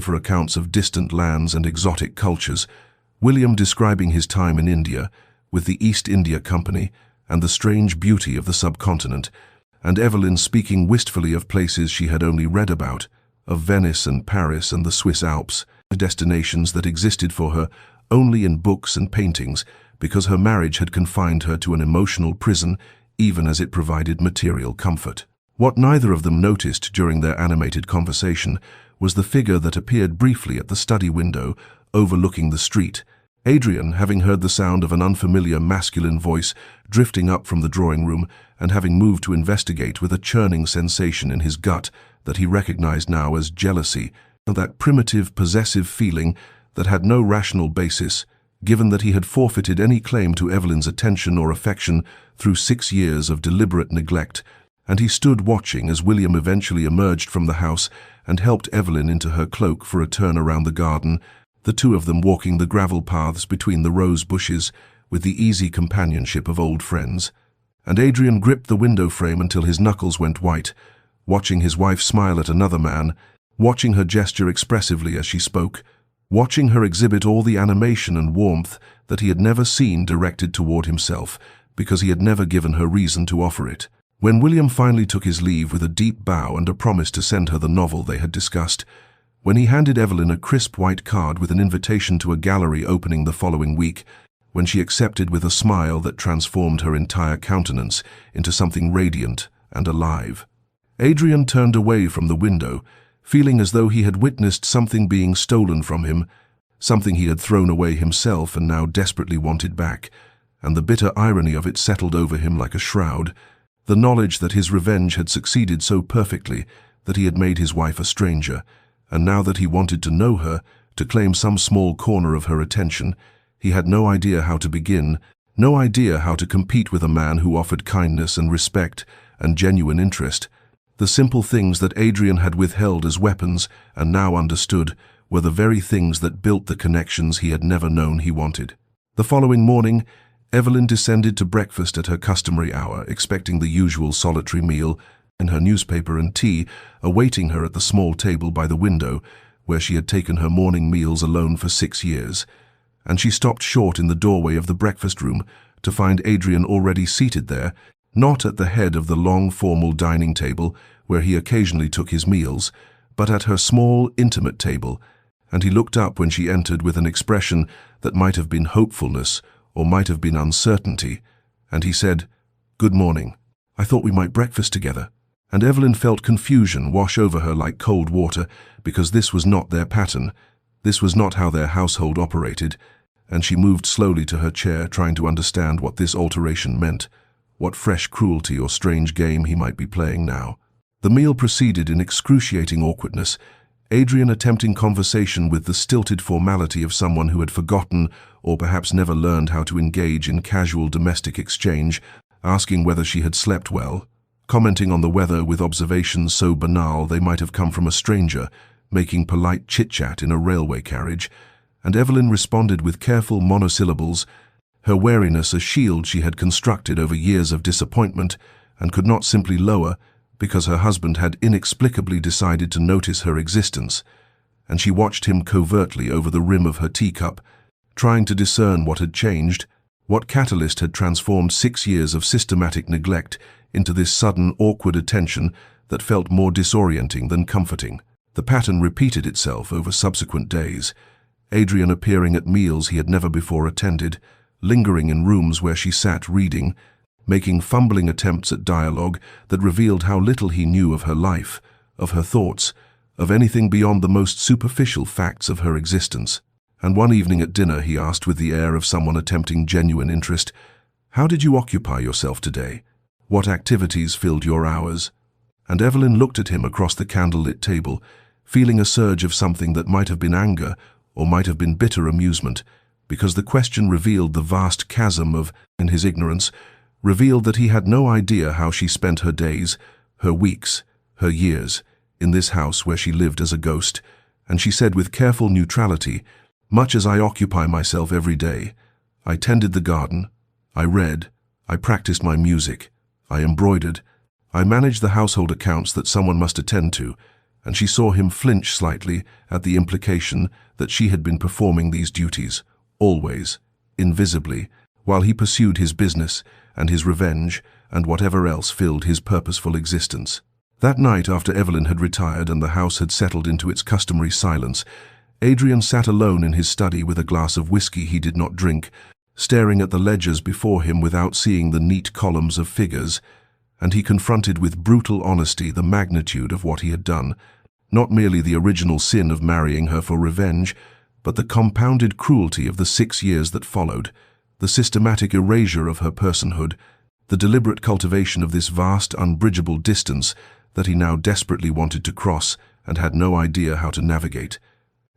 for accounts of distant lands and exotic cultures, William describing his time in India, with the East India Company, and the strange beauty of the subcontinent, and Evelyn speaking wistfully of places she had only read about, of Venice and Paris and the Swiss Alps, destinations that existed for her only in books and paintings, because her marriage had confined her to an emotional prison, even as it provided material comfort. What neither of them noticed during their animated conversation was the figure that appeared briefly at the study window, overlooking the street. Adrian, having heard the sound of an unfamiliar masculine voice drifting up from the drawing room and having moved to investigate with a churning sensation in his gut that he recognized now as jealousy, that primitive, possessive feeling that had no rational basis, given that he had forfeited any claim to Evelyn's attention or affection through 6 years of deliberate neglect, and he stood watching as William eventually emerged from the house and helped Evelyn into her cloak for a turn around the garden, the two of them walking the gravel paths between the rose bushes with the easy companionship of old friends. And Adrian gripped the window frame until his knuckles went white, watching his wife smile at another man, watching her gesture expressively as she spoke, watching her exhibit all the animation and warmth that he had never seen directed toward himself, because he had never given her reason to offer it. When William finally took his leave with a deep bow and a promise to send her the novel they had discussed, when he handed Evelyn a crisp white card with an invitation to a gallery opening the following week, when she accepted with a smile that transformed her entire countenance into something radiant and alive, Adrian turned away from the window, feeling as though he had witnessed something being stolen from him, something he had thrown away himself and now desperately wanted back, and the bitter irony of it settled over him like a shroud, the knowledge that his revenge had succeeded so perfectly that he had made his wife a stranger, and now that he wanted to know her, to claim some small corner of her attention, he had no idea how to begin, no idea how to compete with a man who offered kindness and respect and genuine interest. The simple things that Adrian had withheld as weapons and now understood were the very things that built the connections he had never known he wanted. The following morning, Evelyn descended to breakfast at her customary hour, expecting the usual solitary meal, and her newspaper and tea awaiting her at the small table by the window, where she had taken her morning meals alone for 6 years. And she stopped short in the doorway of the breakfast room to find Adrian already seated there, not at the head of the long formal dining table where he occasionally took his meals, but at her small, intimate table, and he looked up when she entered with an expression that might have been hopefulness or might have been uncertainty, and he said, "Good morning. I thought we might breakfast together." And Evelyn felt confusion wash over her like cold water, because this was not their pattern, this was not how their household operated, and she moved slowly to her chair, trying to understand what this alteration meant, what fresh cruelty or strange game he might be playing now. The meal proceeded in excruciating awkwardness, Adrian attempting conversation with the stilted formality of someone who had forgotten or perhaps never learned how to engage in casual domestic exchange, asking whether she had slept well, commenting on the weather with observations so banal they might have come from a stranger, making polite chit-chat in a railway carriage, and Evelyn responded with careful monosyllables, her wariness a shield she had constructed over years of disappointment and could not simply lower because her husband had inexplicably decided to notice her existence, and she watched him covertly over the rim of her teacup, trying to discern what had changed, what catalyst had transformed 6 years of systematic neglect into this sudden, awkward attention that felt more disorienting than comforting. The pattern repeated itself over subsequent days, Adrian appearing at meals he had never before attended, lingering in rooms where she sat reading, making fumbling attempts at dialogue that revealed how little he knew of her life, of her thoughts, of anything beyond the most superficial facts of her existence. And one evening at dinner he asked with the air of someone attempting genuine interest, "How did you occupy yourself today? What activities filled your hours?" And Evelyn looked at him across the candlelit table, feeling a surge of something that might have been anger or might have been bitter amusement, because the question revealed the vast chasm of, in his ignorance, revealed that he had no idea how she spent her days, her weeks, her years, in this house where she lived as a ghost, and she said with careful neutrality, "Much as I occupy myself every day, I tended the garden, I read, I practiced my music, I embroidered, I managed the household accounts that someone must attend to," and she saw him flinch slightly at the implication that she had been performing these duties, always, invisibly, while he pursued his business and his revenge and whatever else filled his purposeful existence. That night, after Evelyn had retired and the house had settled into its customary silence, Adrian sat alone in his study with a glass of whiskey he did not drink, staring at the ledgers before him without seeing the neat columns of figures, and he confronted with brutal honesty the magnitude of what he had done. Not merely the original sin of marrying her for revenge, but the compounded cruelty of the 6 years that followed, the systematic erasure of her personhood, the deliberate cultivation of this vast, unbridgeable distance that he now desperately wanted to cross and had no idea how to navigate.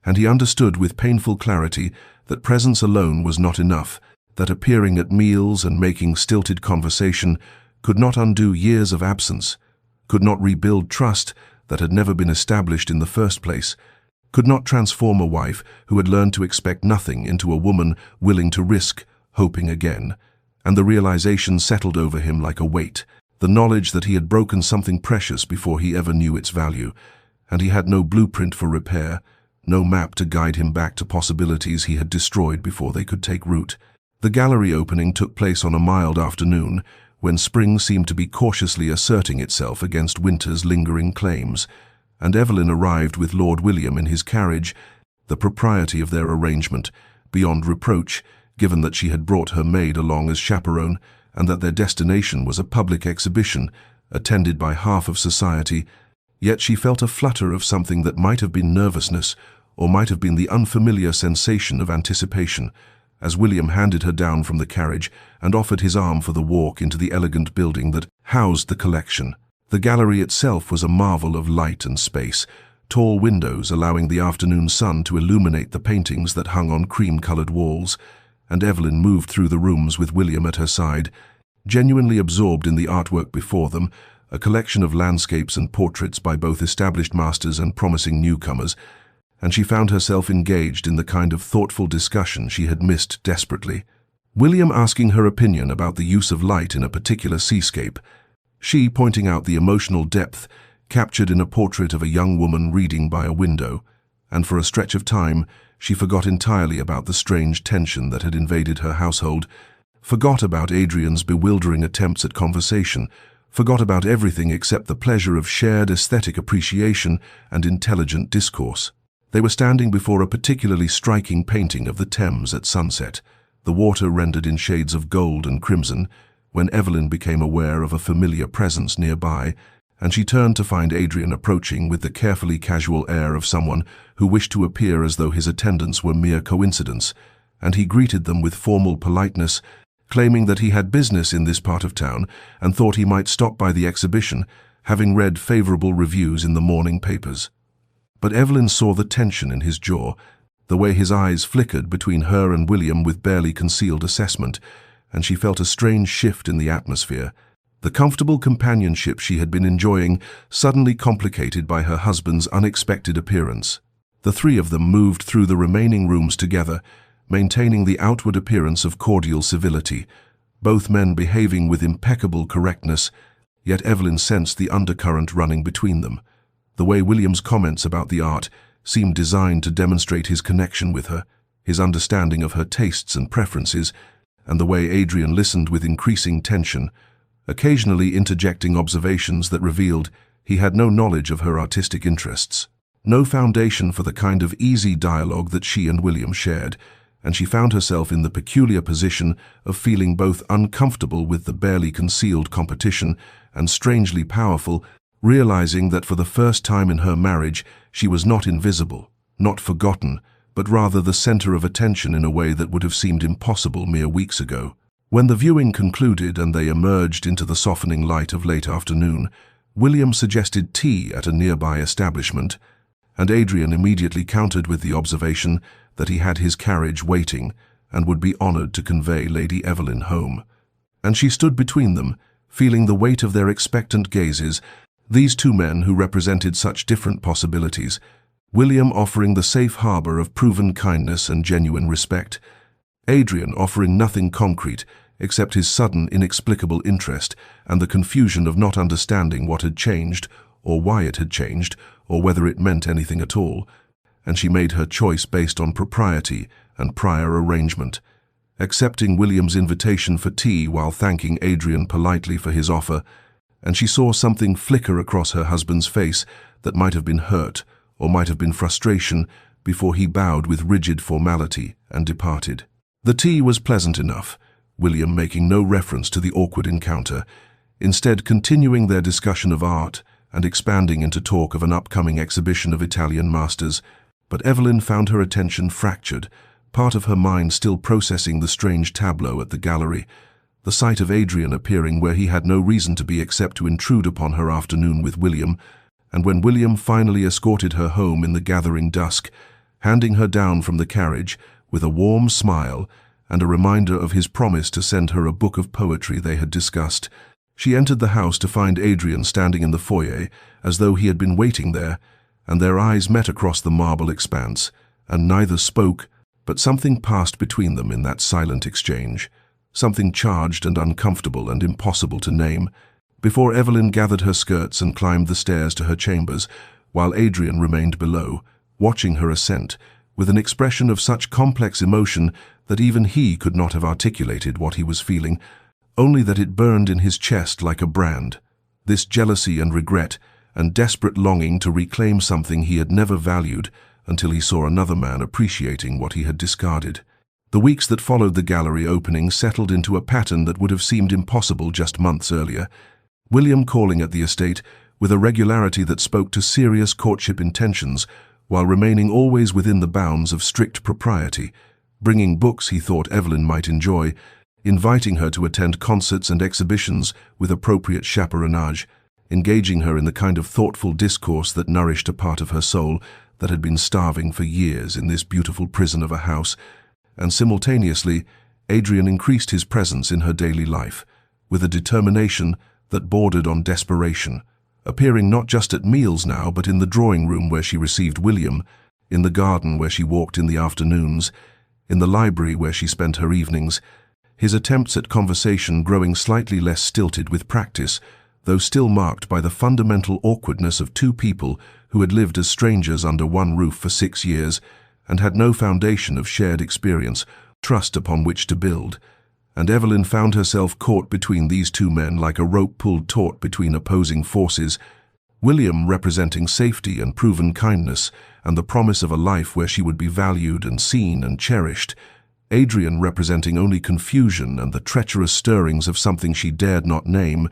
And he understood with painful clarity that presence alone was not enough, that appearing at meals and making stilted conversation could not undo years of absence, could not rebuild trust that had never been established in the first place, could not transform a wife who had learned to expect nothing into a woman willing to risk hoping again. And the realization settled over him like a weight, the knowledge that he had broken something precious before he ever knew its value, and he had no blueprint for repair, no map to guide him back to possibilities he had destroyed before they could take root. The gallery opening took place on a mild afternoon, when spring seemed to be cautiously asserting itself against winter's lingering claims, and Evelyn arrived with Lord William in his carriage, the propriety of their arrangement, beyond reproach, given that she had brought her maid along as chaperone, and that their destination was a public exhibition, attended by half of society. Yet she felt a flutter of something that might have been nervousness, or might have been the unfamiliar sensation of anticipation, as William handed her down from the carriage and offered his arm for the walk into the elegant building that housed the collection. The gallery itself was a marvel of light and space, tall windows allowing the afternoon sun to illuminate the paintings that hung on cream-colored walls, and Evelyn moved through the rooms with William at her side, genuinely absorbed in the artwork before them, a collection of landscapes and portraits by both established masters and promising newcomers, and she found herself engaged in the kind of thoughtful discussion she had missed desperately. William asking her opinion about the use of light in a particular seascape, she pointing out the emotional depth captured in a portrait of a young woman reading by a window, and for a stretch of time she forgot entirely about the strange tension that had invaded her household, forgot about Adrian's bewildering attempts at conversation, forgot about everything except the pleasure of shared aesthetic appreciation and intelligent discourse. They were standing before a particularly striking painting of the Thames at sunset, the water rendered in shades of gold and crimson, when Evelyn became aware of a familiar presence nearby, and she turned to find Adrian approaching with the carefully casual air of someone who wished to appear as though his attendance were mere coincidence, and he greeted them with formal politeness, claiming that he had business in this part of town and thought he might stop by the exhibition, having read favorable reviews in the morning papers. But Evelyn saw the tension in his jaw, the way his eyes flickered between her and William with barely concealed assessment, and she felt a strange shift in the atmosphere. The comfortable companionship she had been enjoying suddenly complicated by her husband's unexpected appearance. The three of them moved through the remaining rooms together, maintaining the outward appearance of cordial civility, both men behaving with impeccable correctness, yet Evelyn sensed the undercurrent running between them. The way William's comments about the art seemed designed to demonstrate his connection with her, his understanding of her tastes and preferences, and the way Adrian listened with increasing tension, occasionally interjecting observations that revealed he had no knowledge of her artistic interests, no foundation for the kind of easy dialogue that she and William shared, and she found herself in the peculiar position of feeling both uncomfortable with the barely concealed competition and strangely powerful, realizing that for the first time in her marriage she was not invisible, not forgotten, but rather the center of attention in a way that would have seemed impossible mere weeks ago. When the viewing concluded and they emerged into the softening light of late afternoon, William suggested tea at a nearby establishment, and Adrian immediately countered with the observation that he had his carriage waiting and would be honored to convey Lady Evelyn home. And she stood between them, feeling the weight of their expectant gazes, these two men who represented such different possibilities, William offering the safe harbor of proven kindness and genuine respect, Adrian offering nothing concrete except his sudden, inexplicable interest and the confusion of not understanding what had changed, or why it had changed, or whether it meant anything at all, and she made her choice based on propriety and prior arrangement, accepting William's invitation for tea while thanking Adrian politely for his offer, and she saw something flicker across her husband's face that might have been hurt, or might have been frustration, before he bowed with rigid formality and departed. The tea was pleasant enough, William making no reference to the awkward encounter, instead continuing their discussion of art and expanding into talk of an upcoming exhibition of Italian masters. But Evelyn found her attention fractured, part of her mind still processing the strange tableau at the gallery, the sight of Adrian appearing where he had no reason to be except to intrude upon her afternoon with William, and when William finally escorted her home in the gathering dusk, handing her down from the carriage with a warm smile and a reminder of his promise to send her a book of poetry they had discussed. She entered the house to find Adrian standing in the foyer as though he had been waiting there, and their eyes met across the marble expanse, and neither spoke, but something passed between them in that silent exchange, something charged and uncomfortable and impossible to name, before Evelyn gathered her skirts and climbed the stairs to her chambers, while Adrian remained below, watching her ascent, with an expression of such complex emotion that even he could not have articulated what he was feeling, only that it burned in his chest like a brand. This jealousy and regret, and desperate longing to reclaim something he had never valued until he saw another man appreciating what he had discarded. The weeks that followed the gallery opening settled into a pattern that would have seemed impossible just months earlier. William calling at the estate with a regularity that spoke to serious courtship intentions, while remaining always within the bounds of strict propriety, bringing books he thought Evelyn might enjoy, inviting her to attend concerts and exhibitions with appropriate chaperonage, engaging her in the kind of thoughtful discourse that nourished a part of her soul that had been starving for years in this beautiful prison of a house, and simultaneously, Adrian increased his presence in her daily life, with a determination that bordered on desperation, appearing not just at meals now, but in the drawing room where she received William, in the garden where she walked in the afternoons, in the library where she spent her evenings, his attempts at conversation growing slightly less stilted with practice, though still marked by the fundamental awkwardness of two people who had lived as strangers under one roof for 6 years and had no foundation of shared experience, trust upon which to build. And Evelyn found herself caught between these two men like a rope pulled taut between opposing forces, William representing safety and proven kindness and the promise of a life where she would be valued and seen and cherished, Adrian representing only confusion and the treacherous stirrings of something she dared not name,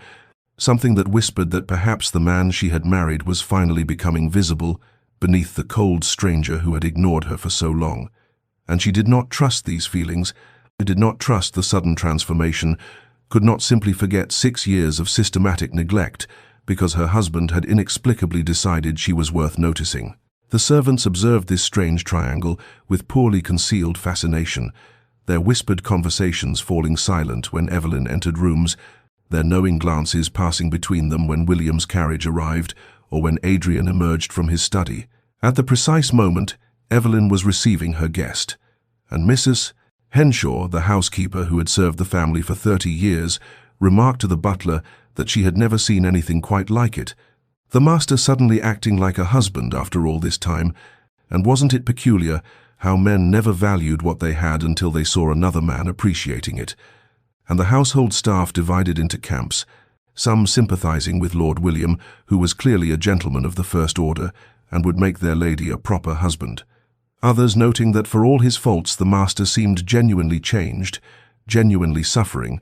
something that whispered that perhaps the man she had married was finally becoming visible beneath the cold stranger who had ignored her for so long. And she did not trust these feelings, did not trust the sudden transformation, could not simply forget 6 years of systematic neglect because her husband had inexplicably decided she was worth noticing. The servants observed this strange triangle with poorly concealed fascination, their whispered conversations falling silent when Evelyn entered rooms, their knowing glances passing between them when William's carriage arrived or when Adrian emerged from his study. At the precise moment, Evelyn was receiving her guest, and Mrs. Henshaw, the housekeeper who had served the family for 30 years, remarked to the butler that she had never seen anything quite like it. The master suddenly acting like a husband after all this time, and wasn't it peculiar how men never valued what they had until they saw another man appreciating it? And the household staff divided into camps, some sympathizing with Lord William, who was clearly a gentleman of the first order and would make their lady a proper husband. Others noting that for all his faults the master seemed genuinely changed, genuinely suffering,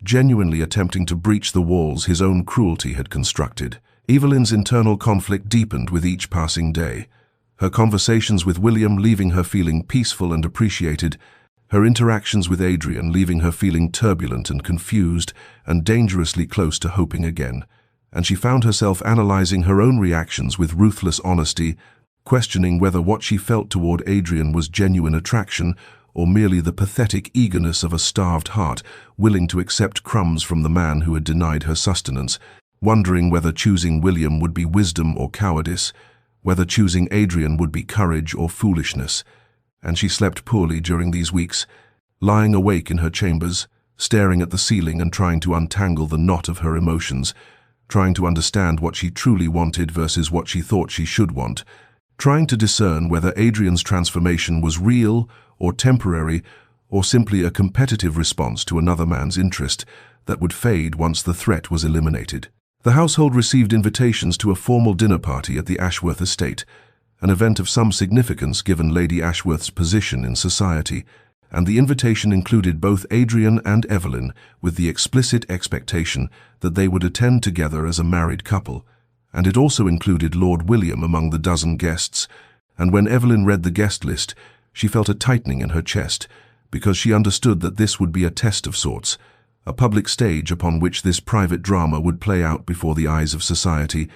genuinely attempting to breach the walls his own cruelty had constructed. Evelyn's internal conflict deepened with each passing day, her conversations with William leaving her feeling peaceful and appreciated, her interactions with Adrian leaving her feeling turbulent and confused and dangerously close to hoping again. And she found herself analyzing her own reactions with ruthless honesty, questioning whether what she felt toward Adrian was genuine attraction or merely the pathetic eagerness of a starved heart willing to accept crumbs from the man who had denied her sustenance, wondering whether choosing William would be wisdom or cowardice, whether choosing Adrian would be courage or foolishness. And she slept poorly during these weeks, lying awake in her chambers, staring at the ceiling and trying to untangle the knot of her emotions, trying to understand what she truly wanted versus what she thought she should want, trying to discern whether Adrian's transformation was real or temporary or simply a competitive response to another man's interest that would fade once the threat was eliminated. The household received invitations to a formal dinner party at the Ashworth estate, an event of some significance given Lady Ashworth's position in society, and the invitation included both Adrian and Evelyn with the explicit expectation that they would attend together as a married couple, and it also included Lord William among the dozen guests, and when Evelyn read the guest list, she felt a tightening in her chest, because she understood that this would be a test of sorts, a public stage upon which this private drama would play out before the eyes of society,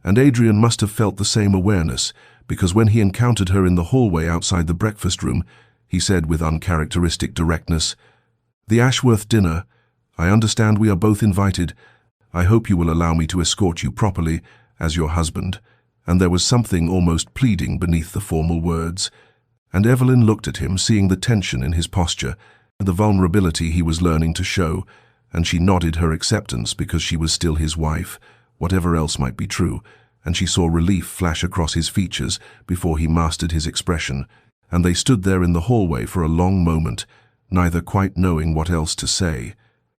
and Adrian must have felt the same awareness, because when he encountered her in the hallway outside the breakfast room, he said with uncharacteristic directness, "The Ashworth dinner. I understand we are both invited. I hope you will allow me to escort you properly, as your husband," and there was something almost pleading beneath the formal words. And Evelyn looked at him, seeing the tension in his posture, and the vulnerability he was learning to show, and she nodded her acceptance because she was still his wife, whatever else might be true, and she saw relief flash across his features before he mastered his expression, and they stood there in the hallway for a long moment, neither quite knowing what else to say,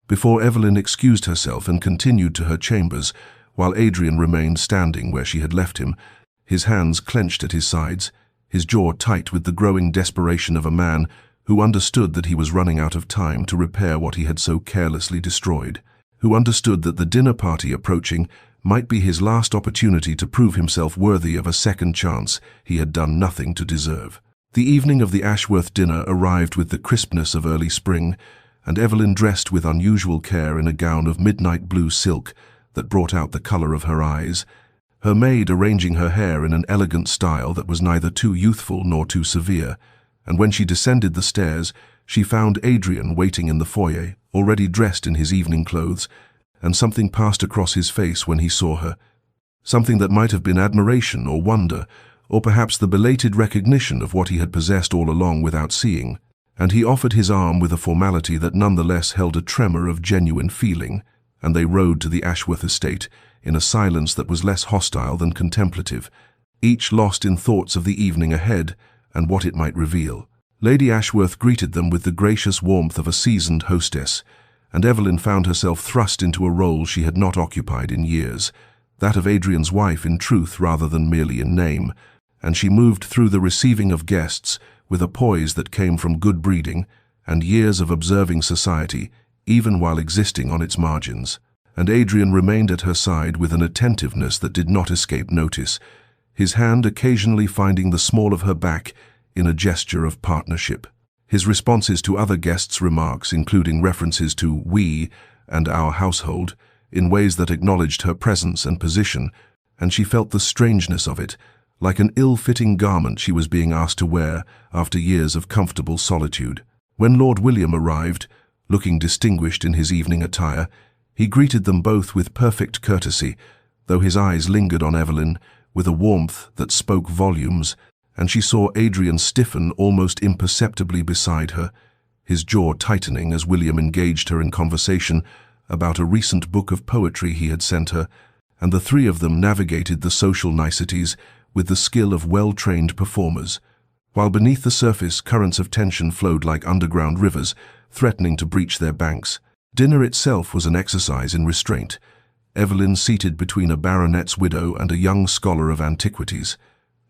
before Evelyn excused herself and continued to her chambers, while Adrian remained standing where she had left him, his hands clenched at his sides, his jaw tight with the growing desperation of a man who understood that he was running out of time to repair what he had so carelessly destroyed, who understood that the dinner party approaching might be his last opportunity to prove himself worthy of a second chance he had done nothing to deserve. The evening of the Ashworth dinner arrived with the crispness of early spring, and Evelyn dressed with unusual care in a gown of midnight blue silk that brought out the color of her eyes, her maid arranging her hair in an elegant style that was neither too youthful nor too severe, and when she descended the stairs, she found Adrian waiting in the foyer, already dressed in his evening clothes, and something passed across his face when he saw her, something that might have been admiration or wonder, or perhaps the belated recognition of what he had possessed all along without seeing, and he offered his arm with a formality that nonetheless held a tremor of genuine feeling, and they rode to the Ashworth estate in a silence that was less hostile than contemplative, each lost in thoughts of the evening ahead and what it might reveal. Lady Ashworth greeted them with the gracious warmth of a seasoned hostess, and Evelyn found herself thrust into a role she had not occupied in years, that of Adrian's wife in truth rather than merely in name, and she moved through the receiving of guests with a poise that came from good breeding and years of observing society, even while existing on its margins. And Adrian remained at her side with an attentiveness that did not escape notice, his hand occasionally finding the small of her back in a gesture of partnership. His responses to other guests' remarks, including references to "we" and "our household," in ways that acknowledged her presence and position, and she felt the strangeness of it, like an ill-fitting garment she was being asked to wear after years of comfortable solitude. When Lord William arrived, looking distinguished in his evening attire, he greeted them both with perfect courtesy, though his eyes lingered on Evelyn with a warmth that spoke volumes, and she saw Adrian stiffen almost imperceptibly beside her, his jaw tightening as William engaged her in conversation about a recent book of poetry he had sent her, and the three of them navigated the social niceties with the skill of well-trained performers, while beneath the surface currents of tension flowed like underground rivers, threatening to breach their banks. Dinner itself was an exercise in restraint, Evelyn seated between a baronet's widow and a young scholar of antiquities,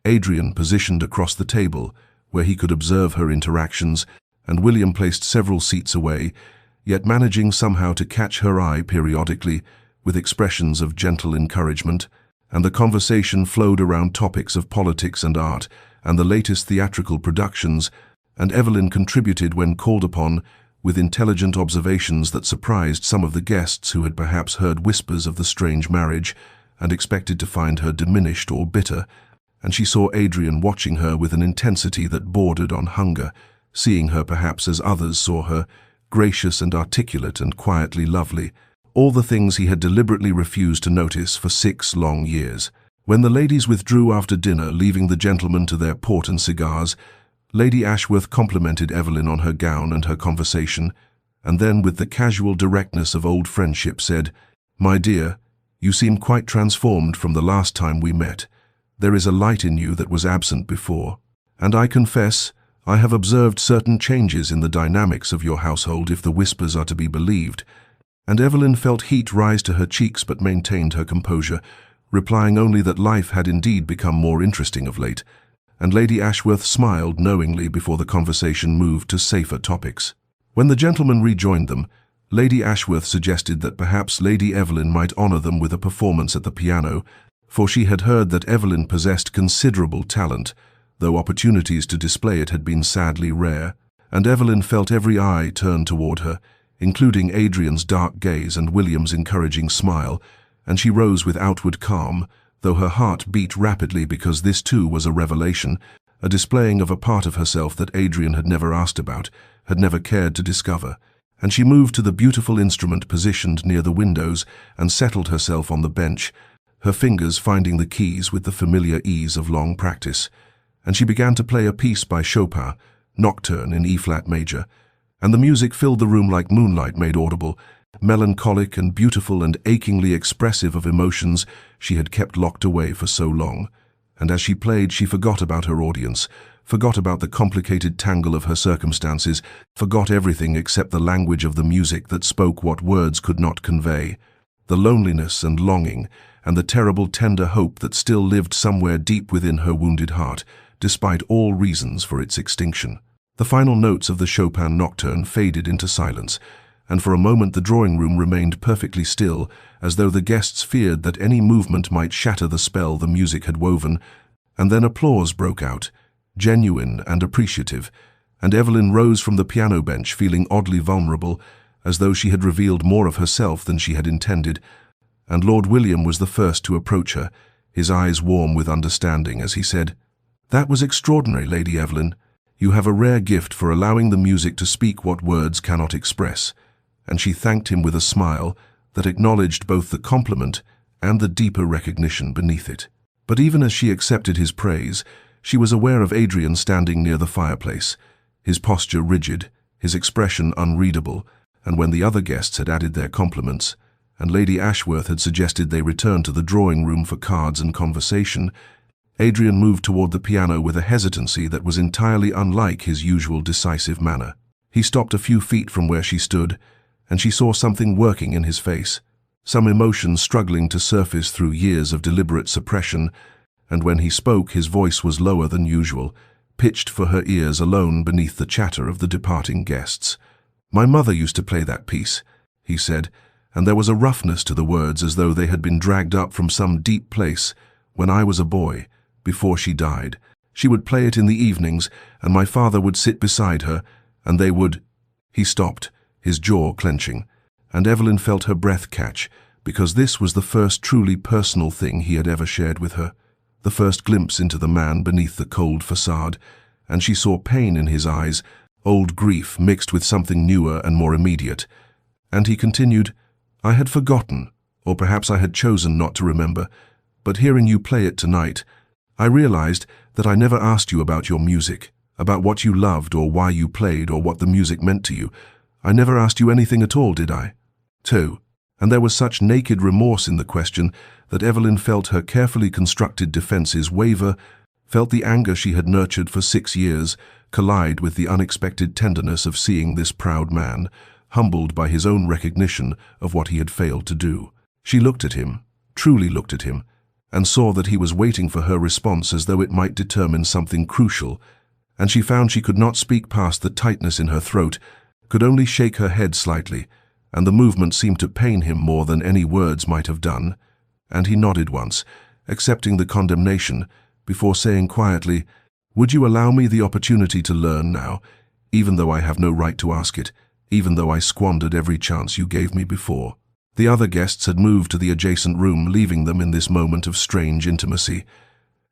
Adrian positioned across the table, where he could observe her interactions, and William placed several seats away, yet managing somehow to catch her eye periodically with expressions of gentle encouragement, and the conversation flowed around topics of politics and art and the latest theatrical productions, and Evelyn contributed when called upon with intelligent observations that surprised some of the guests who had perhaps heard whispers of the strange marriage and expected to find her diminished or bitter, and she saw Adrian watching her with an intensity that bordered on hunger, seeing her perhaps as others saw her, gracious and articulate and quietly lovely, all the things he had deliberately refused to notice for 6 long years. When the ladies withdrew after dinner, leaving the gentlemen to their port and cigars, Lady Ashworth complimented Evelyn on her gown and her conversation, and then with the casual directness of old friendship said, "My dear, you seem quite transformed from the last time we met. There is a light in you that was absent before, and I confess I have observed certain changes in the dynamics of your household if the whispers are to be believed," and Evelyn felt heat rise to her cheeks but maintained her composure, replying only that life had indeed become more interesting of late, and Lady Ashworth smiled knowingly before the conversation moved to safer topics. When the gentlemen rejoined them, Lady Ashworth suggested that perhaps Lady Evelyn might honour them with a performance at the piano, for she had heard that Evelyn possessed considerable talent, though opportunities to display it had been sadly rare, and Evelyn felt every eye turned toward her, including Adrian's dark gaze and William's encouraging smile, and she rose with outward calm, though her heart beat rapidly because this too was a revelation, a displaying of a part of herself that Adrian had never asked about, had never cared to discover, and she moved to the beautiful instrument positioned near the windows and settled herself on the bench, her fingers finding the keys with the familiar ease of long practice, and she began to play a piece by Chopin, Nocturne in E-flat major, and the music filled the room like moonlight made audible, melancholic and beautiful and achingly expressive of emotions she had kept locked away for so long. And as she played, she forgot about her audience, forgot about the complicated tangle of her circumstances, forgot everything except the language of the music that spoke what words could not convey, the loneliness and longing, and the terrible tender hope that still lived somewhere deep within her wounded heart, despite all reasons for its extinction. The final notes of the Chopin Nocturne faded into silence, and for a moment the drawing-room remained perfectly still, as though the guests feared that any movement might shatter the spell the music had woven, and then applause broke out, genuine and appreciative, and Evelyn rose from the piano bench feeling oddly vulnerable, as though she had revealed more of herself than she had intended, and Lord William was the first to approach her, his eyes warm with understanding as he said, "That was extraordinary, Lady Evelyn. You have a rare gift for allowing the music to speak what words cannot express," and she thanked him with a smile that acknowledged both the compliment and the deeper recognition beneath it. But even as she accepted his praise, she was aware of Adrian standing near the fireplace, his posture rigid, his expression unreadable, and when the other guests had added their compliments, and Lady Ashworth had suggested they return to the drawing-room for cards and conversation, Adrian moved toward the piano with a hesitancy that was entirely unlike his usual decisive manner. He stopped a few feet from where she stood, and she saw something working in his face, some emotion struggling to surface through years of deliberate suppression, and when he spoke his voice was lower than usual, pitched for her ears alone beneath the chatter of the departing guests. "My mother used to play that piece," he said, and there was a roughness to the words as though they had been dragged up from some deep place when I was a boy, before she died. She would play it in the evenings, and my father would sit beside her, and they would— He stopped, his jaw clenching, and Evelyn felt her breath catch, because this was the first truly personal thing he had ever shared with her, the first glimpse into the man beneath the cold facade, and she saw pain in his eyes, old grief mixed with something newer and more immediate. And he continued, "I had forgotten, or perhaps I had chosen not to remember, but hearing you play it tonight, I realized that I never asked you about your music, about what you loved or why you played or what the music meant to you. I never asked you anything at all, did I?" Too. And there was such naked remorse in the question that Evelyn felt her carefully constructed defenses waver, felt the anger she had nurtured for 6 years collide with the unexpected tenderness of seeing this proud man, humbled by his own recognition of what he had failed to do. She looked at him, truly looked at him, and saw that he was waiting for her response as though it might determine something crucial, and she found she could not speak past the tightness in her throat, could only shake her head slightly, and the movement seemed to pain him more than any words might have done, and he nodded once, accepting the condemnation, before saying quietly, "Would you allow me the opportunity to learn now, even though I have no right to ask it, even though I squandered every chance you gave me before?" The other guests had moved to the adjacent room, leaving them in this moment of strange intimacy,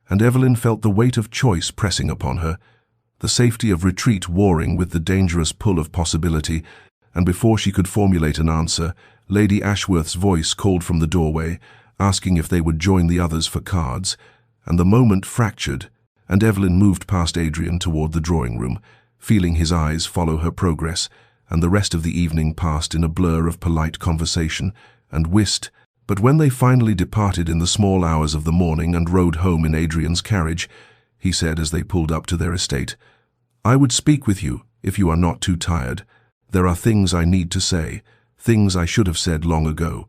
and Evelyn felt the weight of choice pressing upon her, the safety of retreat warring with the dangerous pull of possibility, and before she could formulate an answer, Lady Ashworth's voice called from the doorway, asking if they would join the others for cards, and the moment fractured, and Evelyn moved past Adrian toward the drawing-room, feeling his eyes follow her progress, and the rest of the evening passed in a blur of polite conversation and whist. But when they finally departed in the small hours of the morning and rode home in Adrian's carriage, he said as they pulled up to their estate, "I would speak with you if you are not too tired. There are things I need to say, things I should have said long ago."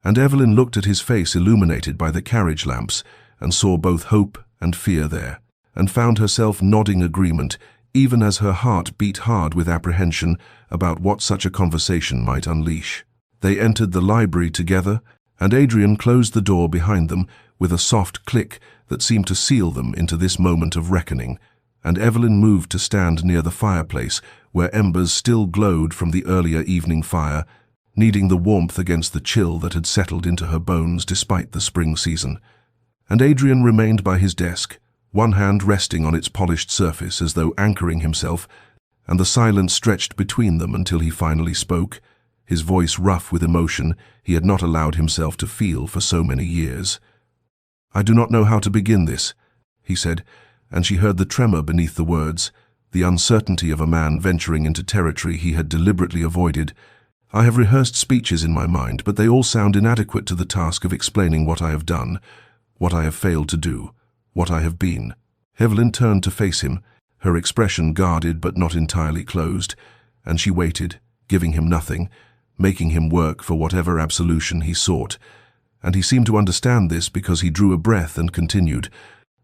And Evelyn looked at his face illuminated by the carriage lamps and saw both hope and fear there, and found herself nodding agreement, even as her heart beat hard with apprehension about what such a conversation might unleash. They entered the library together, and Adrian closed the door behind them with a soft click that seemed to seal them into this moment of reckoning, and Evelyn moved to stand near the fireplace where embers still glowed from the earlier evening fire, needing the warmth against the chill that had settled into her bones despite the spring season. And Adrian remained by his desk, one hand resting on its polished surface as though anchoring himself, and the silence stretched between them until he finally spoke, his voice rough with emotion he had not allowed himself to feel for so many years. "I do not know how to begin this," he said, and she heard the tremor beneath the words, the uncertainty of a man venturing into territory he had deliberately avoided. "I have rehearsed speeches in my mind, but they all sound inadequate to the task of explaining what I have done, what I have failed to do, what I have been." Evelyn turned to face him, her expression guarded but not entirely closed, and she waited, giving him nothing, making him work for whatever absolution he sought. And he seemed to understand this because he drew a breath and continued,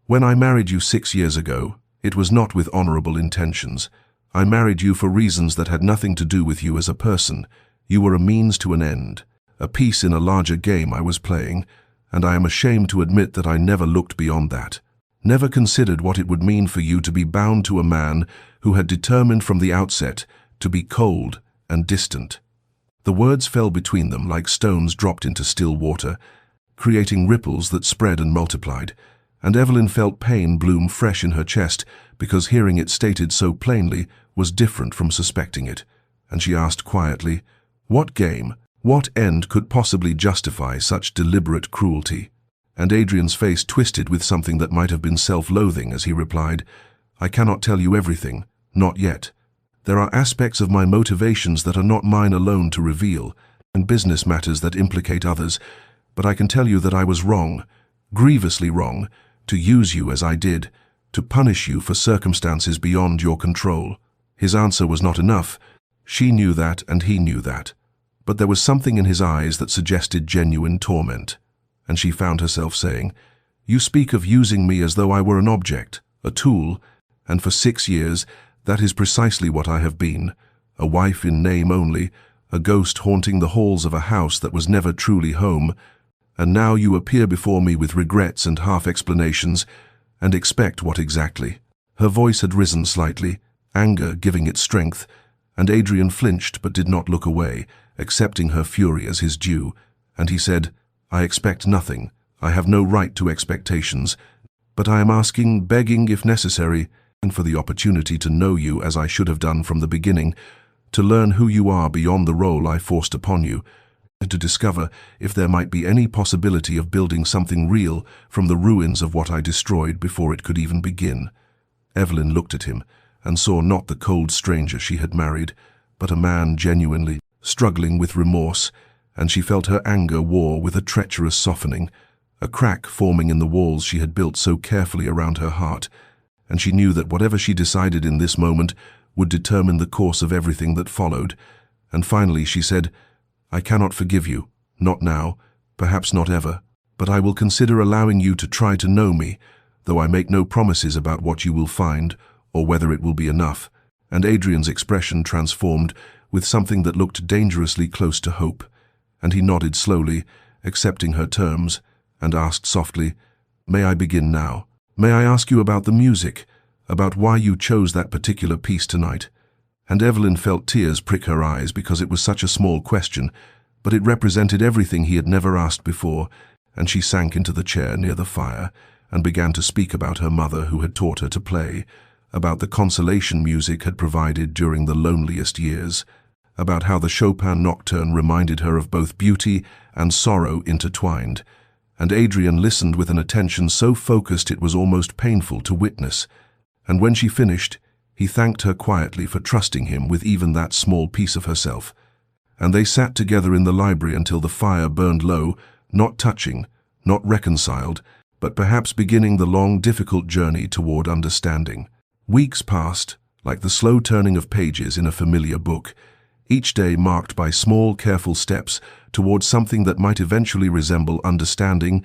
"When I married you 6 years ago, it was not with honorable intentions. I married you for reasons that had nothing to do with you as a person. You were a means to an end, a piece in a larger game I was playing, and I am ashamed to admit that I never looked beyond that. Never considered what it would mean for you to be bound to a man who had determined from the outset to be cold and distant." The words fell between them like stones dropped into still water, creating ripples that spread and multiplied, and Evelyn felt pain bloom fresh in her chest because hearing it stated so plainly was different from suspecting it, and she asked quietly, "What game, what end could possibly justify such deliberate cruelty?" And Adrian's face twisted with something that might have been self-loathing as he replied, "I cannot tell you everything, not yet. There are aspects of my motivations that are not mine alone to reveal, and business matters that implicate others, but I can tell you that I was wrong, grievously wrong, to use you as I did, to punish you for circumstances beyond your control." His answer was not enough. She knew that and he knew that, but there was something in his eyes that suggested genuine torment, and she found herself saying, "You speak of using me as though I were an object, a tool, and for 6 years that is precisely what I have been, a wife in name only, a ghost haunting the halls of a house that was never truly home, and now you appear before me with regrets and half-explanations, and expect what exactly?" Her voice had risen slightly, anger giving it strength, and Adrian flinched but did not look away, accepting her fury as his due, and he said, "I expect nothing. I have no right to expectations, but I am asking, begging if necessary, and for the opportunity to know you as I should have done from the beginning, to learn who you are beyond the role I forced upon you, and to discover if there might be any possibility of building something real from the ruins of what I destroyed before it could even begin." Evelyn looked at him and saw not the cold stranger she had married, but a man genuinely struggling with remorse, and she felt her anger war with a treacherous softening, a crack forming in the walls she had built so carefully around her heart, and she knew that whatever she decided in this moment would determine the course of everything that followed. And finally she said, "I cannot forgive you, not now, perhaps not ever, but I will consider allowing you to try to know me, though I make no promises about what you will find or whether it will be enough." And Adrian's expression transformed with something that looked dangerously close to hope, and he nodded slowly, accepting her terms, and asked softly, "May I begin now? May I ask you about the music, about why you chose that particular piece tonight?" And Evelyn felt tears prick her eyes because it was such a small question, but it represented everything he had never asked before, and she sank into the chair near the fire and began to speak about her mother who had taught her to play, about the consolation music had provided during the loneliest years, about how the Chopin nocturne reminded her of both beauty and sorrow intertwined. And Adrian listened with an attention so focused it was almost painful to witness. And when she finished, he thanked her quietly for trusting him with even that small piece of herself. And they sat together in the library until the fire burned low, not touching, not reconciled, but perhaps beginning the long, difficult journey toward understanding. Weeks passed, like the slow turning of pages in a familiar book, each day marked by small, careful steps towards something that might eventually resemble understanding,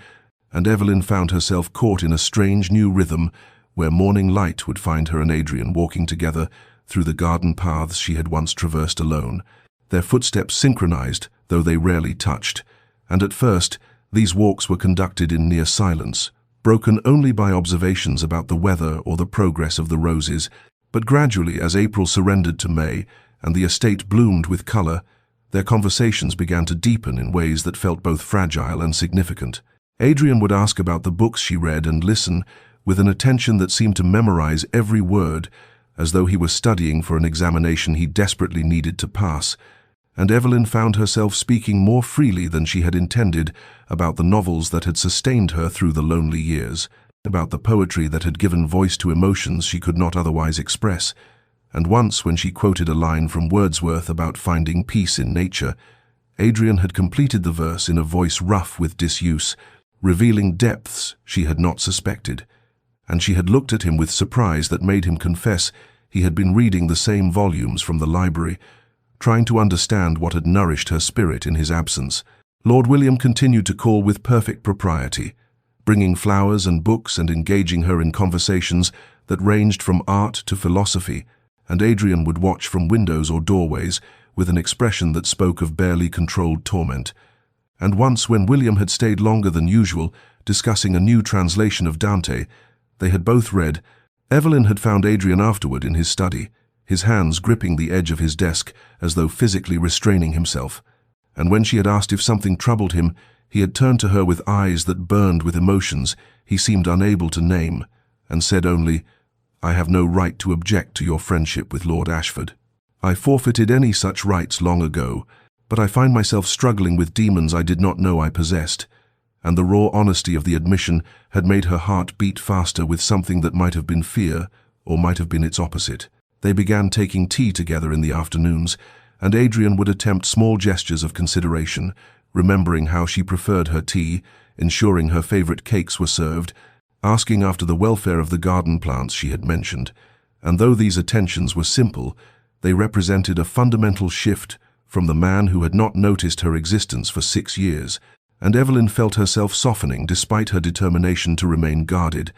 and Evelyn found herself caught in a strange new rhythm where morning light would find her and Adrian walking together through the garden paths she had once traversed alone. Their footsteps synchronized, though they rarely touched, and at first these walks were conducted in near silence, broken only by observations about the weather or the progress of the roses. But gradually, as April surrendered to May and the estate bloomed with color, their conversations began to deepen in ways that felt both fragile and significant. Adrian would ask about the books she read and listen with an attention that seemed to memorize every word, as though he was studying for an examination he desperately needed to pass. And Evelyn found herself speaking more freely than she had intended about the novels that had sustained her through the lonely years, about the poetry that had given voice to emotions she could not otherwise express. And once, when she quoted a line from Wordsworth about finding peace in nature, Adrian had completed the verse in a voice rough with disuse, revealing depths she had not suspected. And she had looked at him with surprise that made him confess he had been reading the same volumes from the library, trying to understand what had nourished her spirit in his absence. Lord William continued to call with perfect propriety, bringing flowers and books and engaging her in conversations that ranged from art to philosophy, and Adrian would watch from windows or doorways with an expression that spoke of barely controlled torment. And once, when William had stayed longer than usual, discussing a new translation of Dante they had both read, Evelyn had found Adrian afterward in his study, his hands gripping the edge of his desk as though physically restraining himself. And when she had asked if something troubled him, he had turned to her with eyes that burned with emotions he seemed unable to name, and said only, "I have no right to object to your friendship with Lord Ashford. I forfeited any such rights long ago, but I find myself struggling with demons I did not know I possessed." And the raw honesty of the admission had made her heart beat faster with something that might have been fear, or might have been its opposite. They began taking tea together in the afternoons, and Adrian would attempt small gestures of consideration, remembering how she preferred her tea, ensuring her favorite cakes were served, asking after the welfare of the garden plants she had mentioned. And though these attentions were simple, they represented a fundamental shift from the man who had not noticed her existence for 6 years, and Evelyn felt herself softening despite her determination to remain guarded,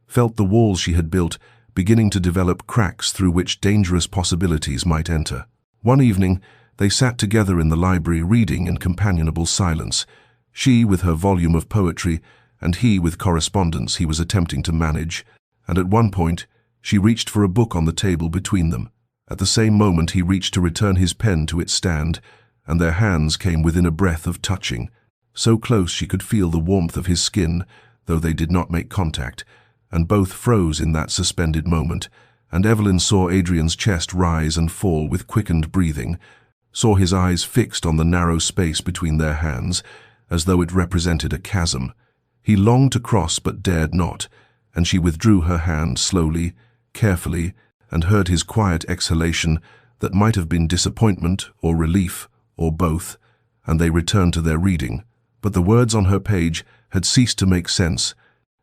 felt the walls she had built beginning to develop cracks through which dangerous possibilities might enter. One evening, they sat together in the library reading in companionable silence, she with her volume of poetry and he with correspondence he was attempting to manage, and at one point she reached for a book on the table between them. At the same moment he reached to return his pen to its stand, and their hands came within a breath of touching, so close she could feel the warmth of his skin, though they did not make contact, and both froze in that suspended moment, and Evelyn saw Adrian's chest rise and fall with quickened breathing, saw his eyes fixed on the narrow space between their hands, as though it represented a chasm. He longed to cross but dared not, and she withdrew her hand slowly, carefully, and heard his quiet exhalation that might have been disappointment or relief, or both, and they returned to their reading. But the words on her page had ceased to make sense,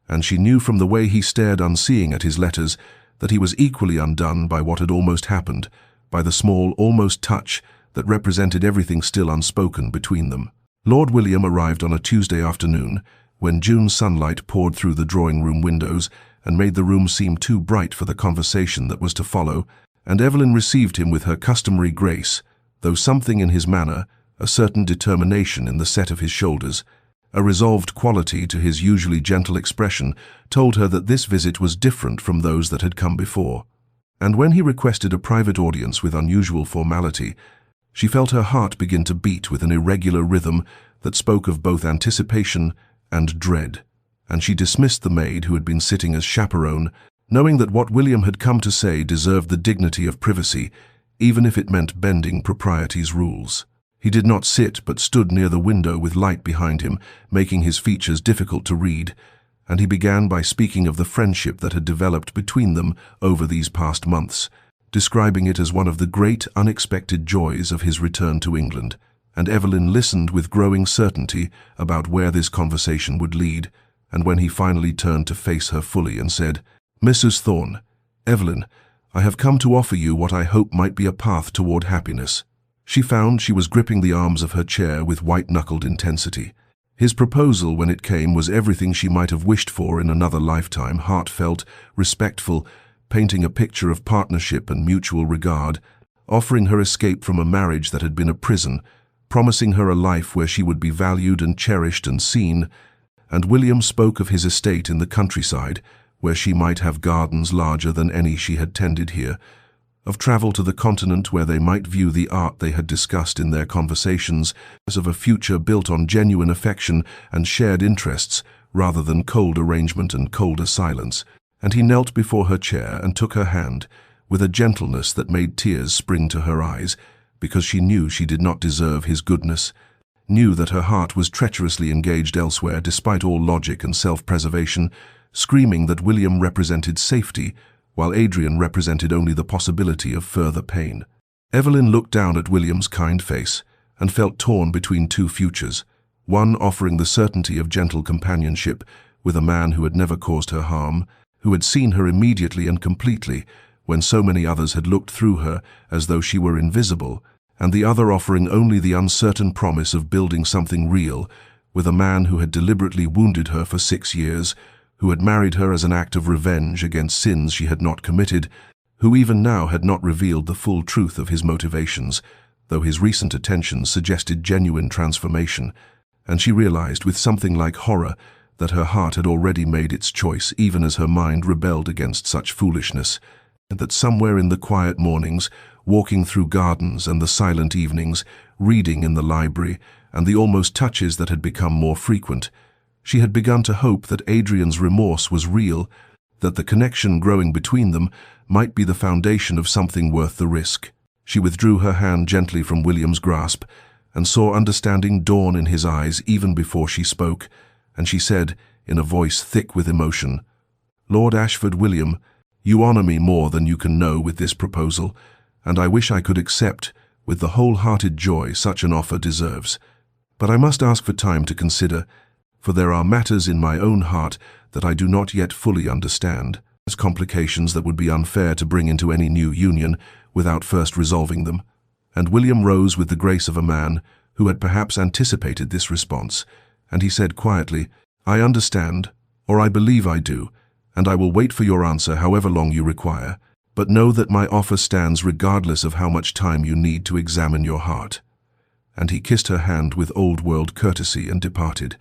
and she knew from the way he stared unseeing at his letters that he was equally undone by what had almost happened, by the small, almost touch that represented everything still unspoken between them. Lord William arrived on a Tuesday afternoon, when June sunlight poured through the drawing-room windows and made the room seem too bright for the conversation that was to follow, and Evelyn received him with her customary grace, though something in his manner, a certain determination in the set of his shoulders, a resolved quality to his usually gentle expression, told her that this visit was different from those that had come before. And when he requested a private audience with unusual formality, she felt her heart begin to beat with an irregular rhythm that spoke of both anticipation and dread, and she dismissed the maid who had been sitting as chaperone, knowing that what William had come to say deserved the dignity of privacy, even if it meant bending propriety's rules. He did not sit, but stood near the window with light behind him, making his features difficult to read, and he began by speaking of the friendship that had developed between them over these past months, describing it as one of the great unexpected joys of his return to England, and Evelyn listened with growing certainty about where this conversation would lead, and when he finally turned to face her fully and said, "Mrs. Thorne, Evelyn, I have come to offer you what I hope might be a path toward happiness." She found she was gripping the arms of her chair with white-knuckled intensity. His proposal, when it came, was everything she might have wished for in another lifetime, heartfelt, respectful, painting a picture of partnership and mutual regard, offering her escape from a marriage that had been a prison, promising her a life where she would be valued and cherished and seen. And William spoke of his estate in the countryside, where she might have gardens larger than any she had tended here, of travel to the continent where they might view the art they had discussed in their conversations, as of a future built on genuine affection and shared interests, rather than cold arrangement and colder silence. And he knelt before her chair and took her hand, with a gentleness that made tears spring to her eyes, because she knew she did not deserve his goodness, knew that her heart was treacherously engaged elsewhere despite all logic and self-preservation, screaming that William represented safety, while Adrian represented only the possibility of further pain. Evelyn looked down at William's kind face and felt torn between two futures, one offering the certainty of gentle companionship with a man who had never caused her harm, who had seen her immediately and completely when so many others had looked through her as though she were invisible, and the other offering only the uncertain promise of building something real with a man who had deliberately wounded her for 6 years, who had married her as an act of revenge against sins she had not committed, who even now had not revealed the full truth of his motivations, though his recent attentions suggested genuine transformation, and she realized with something like horror that her heart had already made its choice even as her mind rebelled against such foolishness, and that somewhere in the quiet mornings, walking through gardens and the silent evenings, reading in the library, and the almost touches that had become more frequent, she had begun to hope that Adrian's remorse was real, that the connection growing between them might be the foundation of something worth the risk. She withdrew her hand gently from William's grasp and saw understanding dawn in his eyes even before she spoke, and she said, in a voice thick with emotion, "Lord Ashford, William, you honor me more than you can know with this proposal, and I wish I could accept, with the wholehearted joy such an offer deserves. But I must ask for time to consider, for there are matters in my own heart that I do not yet fully understand, as complications that would be unfair to bring into any new union without first resolving them." And William rose with the grace of a man who had perhaps anticipated this response, and he said quietly, "I understand, or I believe I do, and I will wait for your answer however long you require, but know that my offer stands regardless of how much time you need to examine your heart." And he kissed her hand with old-world courtesy and departed,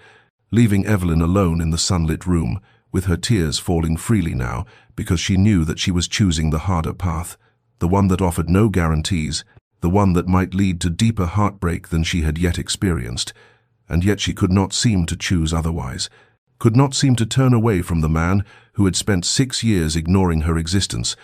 leaving Evelyn alone in the sunlit room, with her tears falling freely now, because she knew that she was choosing the harder path, the one that offered no guarantees, the one that might lead to deeper heartbreak than she had yet experienced, and yet she could not seem to choose otherwise, could not seem to turn away from the man who had spent 6 years ignoring her existence,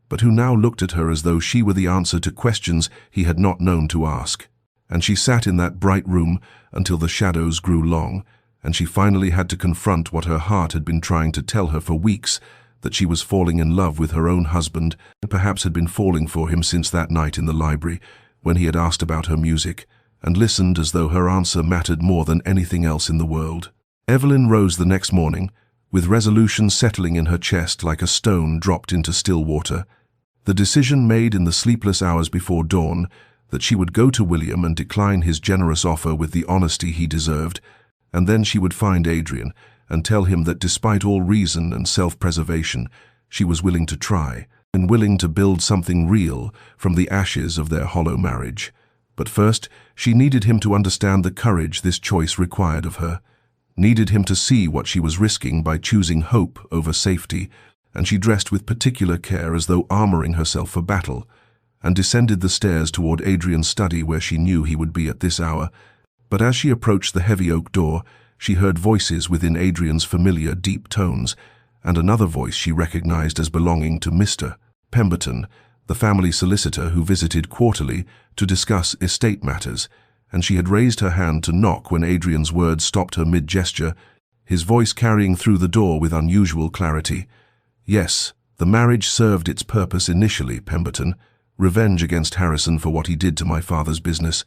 but who now looked at her as though she were the answer to questions he had not known to ask. And she sat in that bright room until the shadows grew long, and she finally had to confront what her heart had been trying to tell her for weeks, that she was falling in love with her own husband, and perhaps had been falling for him since that night in the library, when he had asked about her music, and listened as though her answer mattered more than anything else in the world. Evelyn rose the next morning, with resolution settling in her chest like a stone dropped into still water. The decision made in the sleepless hours before dawn that she would go to William and decline his generous offer with the honesty he deserved, and then she would find Adrian and tell him that despite all reason and self-preservation, she was willing to try, and willing to build something real from the ashes of their hollow marriage. But first, she needed him to understand the courage this choice required of her, needed him to see what she was risking by choosing hope over safety, and she dressed with particular care as though armoring herself for battle, and descended the stairs toward Adrian's study where she knew he would be at this hour. But as she approached the heavy oak door, she heard voices within Adrian's familiar deep tones, and another voice she recognized as belonging to Mr. Pemberton, the family solicitor who visited quarterly to discuss estate matters, and she had raised her hand to knock when Adrian's words stopped her mid-gesture, his voice carrying through the door with unusual clarity. "Yes, the marriage served its purpose initially, Pemberton. Revenge against Harrison for what he did to my father's business.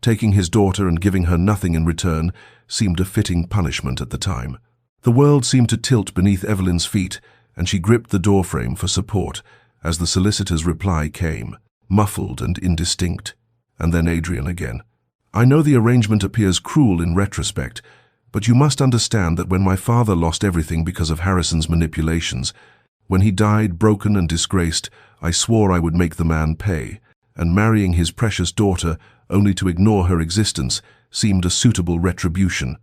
Taking his daughter and giving her nothing in return seemed a fitting punishment at the time." The world seemed to tilt beneath Evelyn's feet, and she gripped the doorframe for support as the solicitor's reply came, muffled and indistinct. and then Adrian again. "I know the arrangement appears cruel in retrospect, but you must understand that when my father lost everything because of Harrison's manipulations, when he died broken and disgraced, I swore I would make the man pay, and marrying his precious daughter only to ignore her existence seemed a suitable retribution."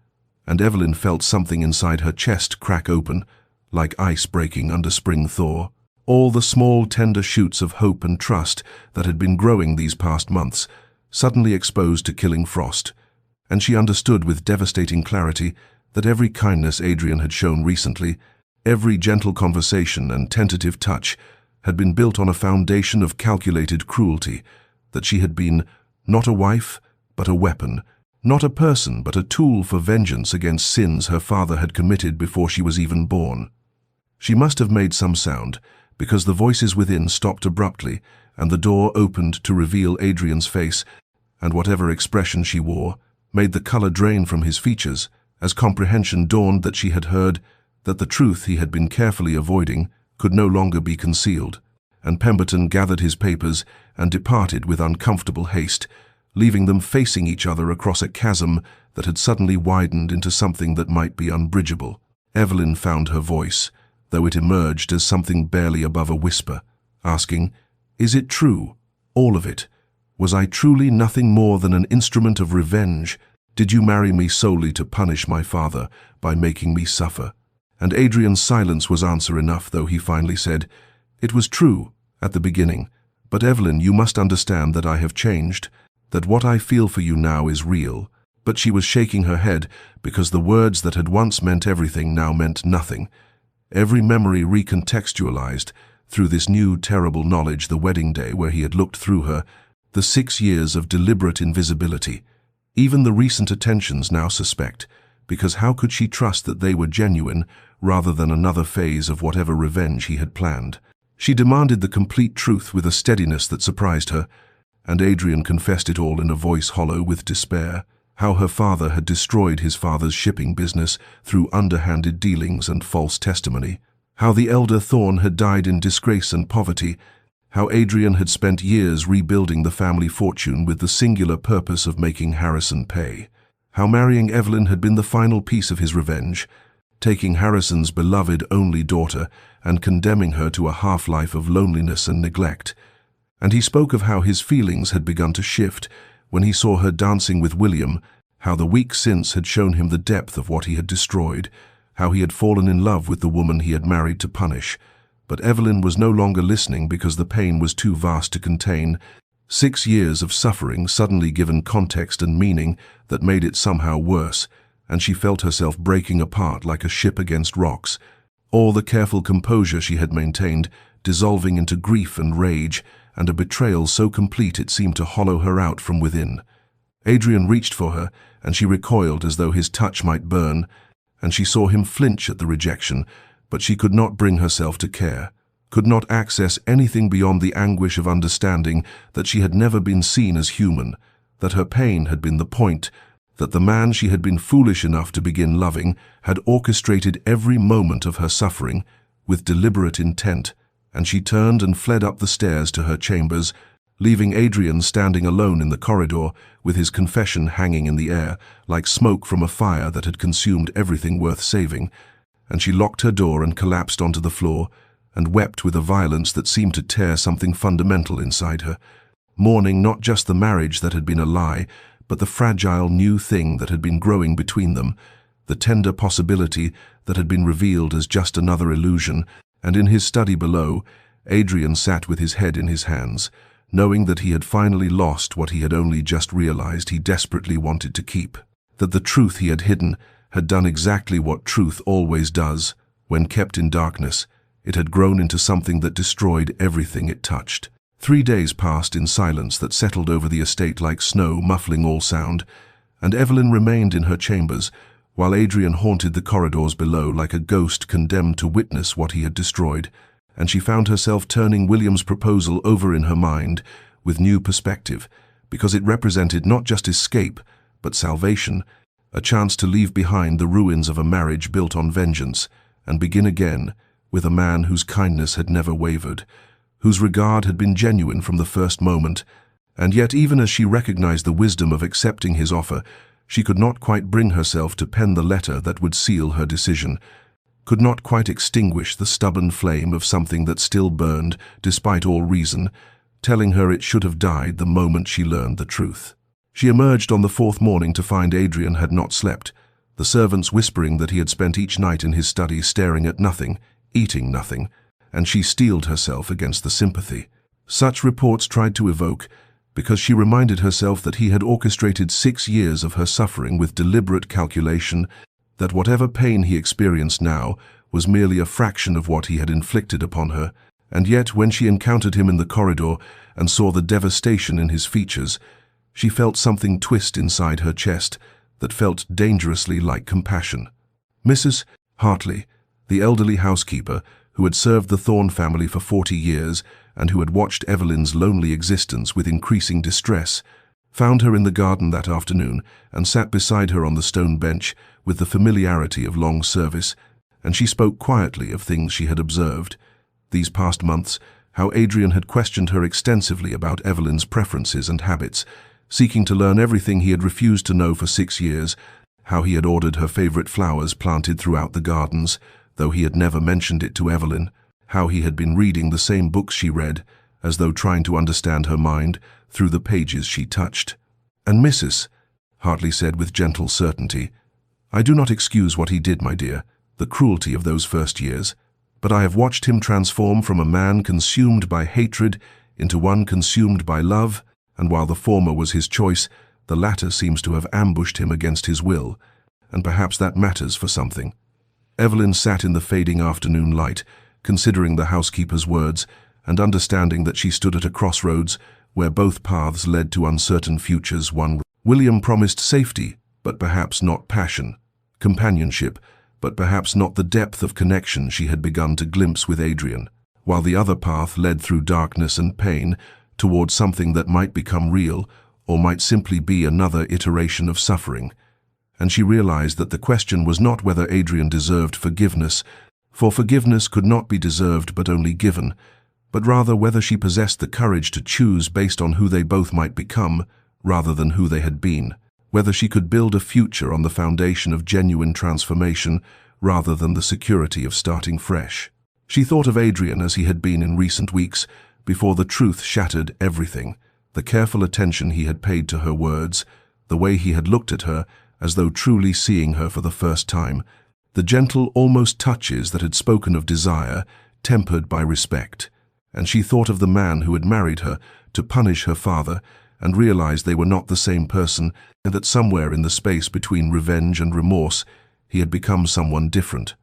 And Evelyn felt something inside her chest crack open, like ice breaking under spring thaw. All the small, tender shoots of hope and trust that had been growing these past months, suddenly exposed to killing frost. And she understood with devastating clarity that every kindness Adrian had shown recently, every gentle conversation and tentative touch, had been built on a foundation of calculated cruelty, that she had been not a wife, but a weapon, not a person, but a tool for vengeance against sins her father had committed before she was even born. She must have made some sound, because the voices within stopped abruptly, and the door opened to reveal Adrian's face, and whatever expression she wore made the color drain from his features, as comprehension dawned that she had heard that the truth he had been carefully avoiding could no longer be concealed, and Pemberton gathered his papers and departed with uncomfortable haste, leaving them facing each other across a chasm that had suddenly widened into something that might be unbridgeable. Evelyn found her voice, though it emerged as something barely above a whisper, asking, "Is it true? All of it? Was I truly nothing more than an instrument of revenge? Did you marry me solely to punish my father by making me suffer?" And Adrian's silence was answer enough, though he finally said, "It was true, at the beginning. But Evelyn, you must understand that I have changed, that what I feel for you now is real." But she was shaking her head, because the words that had once meant everything now meant nothing. Every memory recontextualized through this new terrible knowledge: the wedding day where he had looked through her, the 6 years of deliberate invisibility, even the recent attentions now suspect, because how could she trust that they were genuine rather than another phase of whatever revenge he had planned? She demanded the complete truth with a steadiness that surprised her, and Adrian confessed it all in a voice hollow with despair. How her father had destroyed his father's shipping business through underhanded dealings and false testimony. How the elder Thorne had died in disgrace and poverty. How Adrian had spent years rebuilding the family fortune with the singular purpose of making Harrison pay. How marrying Evelyn had been the final piece of his revenge, taking Harrison's beloved only daughter and condemning her to a half-life of loneliness and neglect. And he spoke of how his feelings had begun to shift when he saw her dancing with William, how the week since had shown him the depth of what he had destroyed, how he had fallen in love with the woman he had married to punish. But Evelyn was no longer listening because the pain was too vast to contain. 6 years of suffering suddenly given context and meaning that made it somehow worse, and she felt herself breaking apart like a ship against rocks. All the careful composure she had maintained dissolving into grief and rage, and a betrayal so complete it seemed to hollow her out from within. Adrian reached for her, and she recoiled as though his touch might burn, and she saw him flinch at the rejection, but she could not bring herself to care, could not access anything beyond the anguish of understanding that she had never been seen as human, that her pain had been the point, that the man she had been foolish enough to begin loving had orchestrated every moment of her suffering with deliberate intent. And she turned and fled up the stairs to her chambers, leaving Adrian standing alone in the corridor with his confession hanging in the air like smoke from a fire that had consumed everything worth saving. And she locked her door and collapsed onto the floor and wept with a violence that seemed to tear something fundamental inside her, mourning not just the marriage that had been a lie, but the fragile new thing that had been growing between them, the tender possibility that had been revealed as just another illusion. And in his study below, Adrian sat with his head in his hands, knowing that he had finally lost what he had only just realized he desperately wanted to keep. That the truth he had hidden had done exactly what truth always does. When kept in darkness, it had grown into something that destroyed everything it touched. 3 days passed in silence that settled over the estate like snow, muffling all sound, and Evelyn remained in her chambers, while Adrian haunted the corridors below like a ghost condemned to witness what he had destroyed, and she found herself turning William's proposal over in her mind with new perspective, because it represented not just escape, but salvation, a chance to leave behind the ruins of a marriage built on vengeance, and begin again with a man whose kindness had never wavered, whose regard had been genuine from the first moment, And yet, even as she recognized the wisdom of accepting his offer, she could not quite bring herself to pen the letter that would seal her decision, could not quite extinguish the stubborn flame of something that still burned, despite all reason, telling her it should have died the moment she learned the truth. She emerged on the fourth morning to find Adrian had not slept, the servants whispering that he had spent each night in his study staring at nothing, eating nothing, and she steeled herself against the sympathy such reports tried to evoke, because she reminded herself that he had orchestrated 6 years of her suffering with deliberate calculation, that whatever pain he experienced now was merely a fraction of what he had inflicted upon her. And yet, when she encountered him in the corridor and saw the devastation in his features, she felt something twist inside her chest that felt dangerously like compassion. Mrs. Hartley, the elderly housekeeper who had served the Thorne family for 40 years and who had watched Evelyn's lonely existence with increasing distress, found her in the garden that afternoon and sat beside her on the stone bench with the familiarity of long service, and she spoke quietly of things she had observed these past months, how Adrian had questioned her extensively about Evelyn's preferences and habits, seeking to learn everything he had refused to know for 6 years, how he had ordered her favorite flowers planted throughout the gardens, though he had never mentioned it to Evelyn, how he had been reading the same books she read, as though trying to understand her mind through the pages she touched. And Mrs. Hartley said with gentle certainty, "I do not excuse what he did, my dear, the cruelty of those first years, but I have watched him transform from a man consumed by hatred into one consumed by love, and while the former was his choice, the latter seems to have ambushed him against his will, and perhaps that matters for something." Evelyn sat in the fading afternoon light, considering the housekeeper's words and understanding that she stood at a crossroads where both paths led to uncertain futures. William promised safety, but perhaps not passion, companionship, but perhaps not the depth of connection she had begun to glimpse with Adrian, while the other path led through darkness and pain towards something that might become real or might simply be another iteration of suffering. And she realized that the question was not whether Adrian deserved forgiveness, for forgiveness could not be deserved but only given, but rather whether she possessed the courage to choose based on who they both might become rather than who they had been, whether she could build a future on the foundation of genuine transformation rather than the security of starting fresh. She thought of Adrian as he had been in recent weeks, before the truth shattered everything, the careful attention he had paid to her words, the way he had looked at her as though truly seeing her for the first time, the gentle, almost touches that had spoken of desire, tempered by respect. And she thought of the man who had married her to punish her father, and realized they were not the same person, and that somewhere in the space between revenge and remorse, he had become someone different.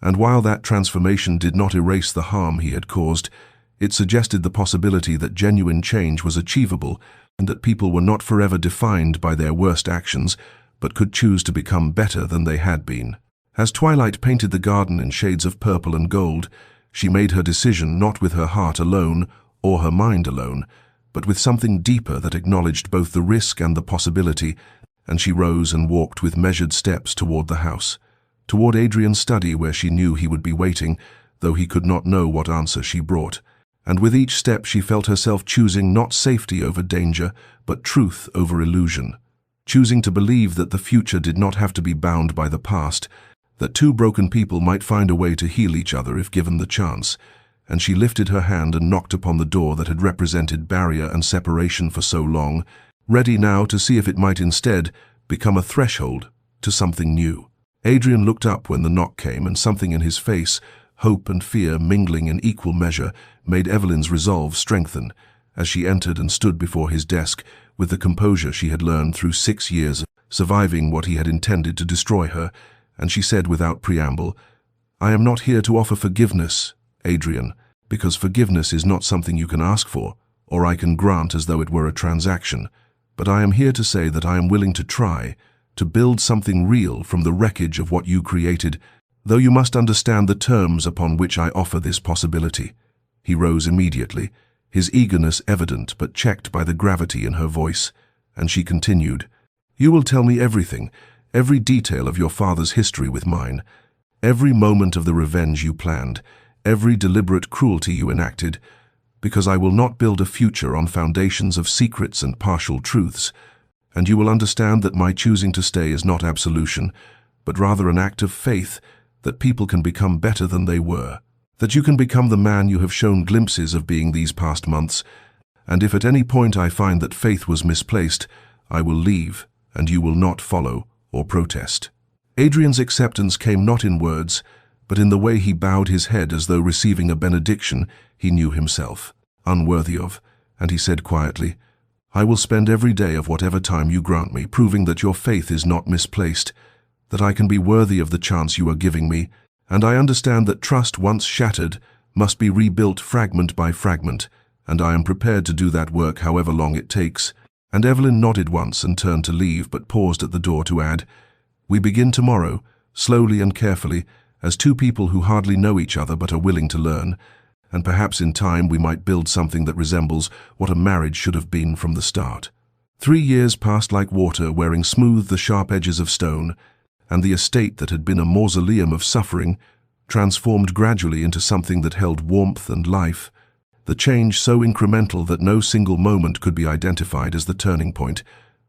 And while that transformation did not erase the harm he had caused, it suggested the possibility that genuine change was achievable, and that people were not forever defined by their worst actions, but could choose to become better than they had been. As twilight painted the garden in shades of purple and gold, she made her decision not with her heart alone or her mind alone, but with something deeper that acknowledged both the risk and the possibility, and she rose and walked with measured steps toward the house, toward Adrian's study where she knew he would be waiting, though he could not know what answer she brought. And with each step she felt herself choosing not safety over danger, but truth over illusion, choosing to believe that the future did not have to be bound by the past, that two broken people might find a way to heal each other if given the chance. And she lifted her hand and knocked upon the door that had represented barrier and separation for so long, ready now to see if it might instead become a threshold to something new. Adrian looked up when the knock came, and something in his face, hope and fear mingling in equal measure, made Evelyn's resolve strengthen, as she entered and stood before his desk with the composure she had learned through 6 years of surviving what he had intended to destroy her, and she said without preamble, "I am not here to offer forgiveness, Adrian, because forgiveness is not something you can ask for, or I can grant as though it were a transaction, but I am here to say that I am willing to try, to build something real from the wreckage of what you created, though you must understand the terms upon which I offer this possibility." He rose immediately, his eagerness evident but checked by the gravity in her voice, and she continued, "You will tell me everything, every detail of your father's history with mine, every moment of the revenge you planned, every deliberate cruelty you enacted, because I will not build a future on foundations of secrets and partial truths, and you will understand that my choosing to stay is not absolution, but rather an act of faith that people can become better than they were, that you can become the man you have shown glimpses of being these past months, and if at any point I find that faith was misplaced, I will leave, and you will not follow or protest. Adrian's acceptance came not in words, but in the way he bowed his head as though receiving a benediction he knew himself unworthy of, and he said quietly, "I will spend every day of whatever time you grant me proving that your faith is not misplaced, that I can be worthy of the chance you are giving me, and I understand that trust once shattered must be rebuilt fragment by fragment, and I am prepared to do that work however long it takes." And Evelyn nodded once and turned to leave, but paused at the door to add, "We begin tomorrow, slowly and carefully, as two people who hardly know each other but are willing to learn, and perhaps in time we might build something that resembles what a marriage should have been from the start." 3 years passed like water, wearing smooth the sharp edges of stone, and the estate that had been a mausoleum of suffering transformed gradually into something that held warmth and life, the change so incremental that no single moment could be identified as the turning point,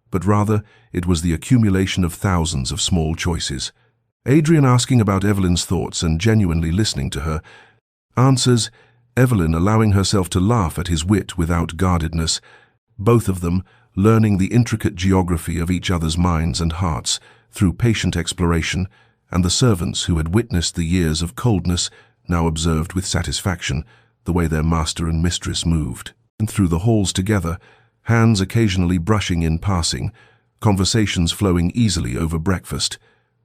but rather it was the accumulation of thousands of small choices. Adrian asking about Evelyn's thoughts and genuinely listening to her answers, Evelyn allowing herself to laugh at his wit without guardedness, both of them learning the intricate geography of each other's minds and hearts through patient exploration, and the servants who had witnessed the years of coldness now observed with satisfaction the way their master and mistress moved. And through the halls together, hands occasionally brushing in passing, conversations flowing easily over breakfast,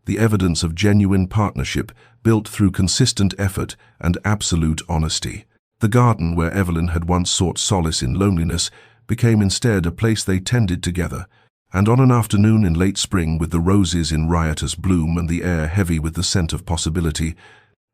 the evidence of genuine partnership built through consistent effort and absolute honesty. The garden where Evelyn had once sought solace in loneliness became instead a place they tended together, and on an afternoon in late spring, with the roses in riotous bloom and the air heavy with the scent of possibility,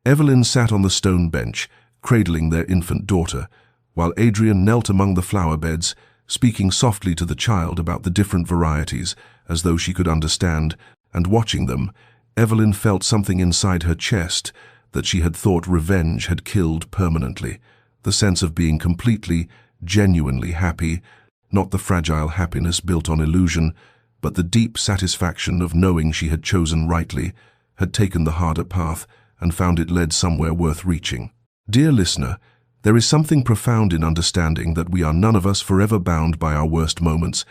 Evelyn sat on the stone bench, cradling their infant daughter, while Adrian knelt among the flower beds, speaking softly to the child about the different varieties, as though she could understand, and watching them, Evelyn felt something inside her chest that she had thought revenge had killed permanently, the sense of being completely, genuinely happy, not the fragile happiness built on illusion, but the deep satisfaction of knowing she had chosen rightly, had taken the harder path, and found it led somewhere worth reaching. Dear listener, there is something profound in understanding that we are none of us forever bound by our worst moments,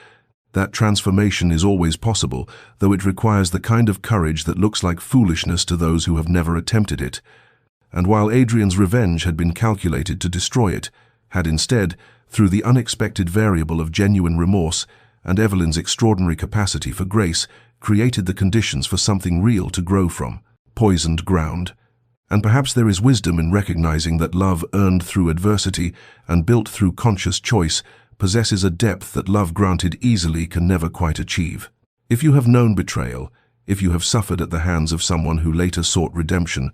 that transformation is always possible, though it requires the kind of courage that looks like foolishness to those who have never attempted it. And while Adrian's revenge had been calculated to destroy it, had instead, through the unexpected variable of genuine remorse and Evelyn's extraordinary capacity for grace, created the conditions for something real to grow from, poisoned ground. And perhaps there is wisdom in recognizing that love earned through adversity and built through conscious choice possesses a depth that love granted easily can never quite achieve. If you have known betrayal, if you have suffered at the hands of someone who later sought redemption,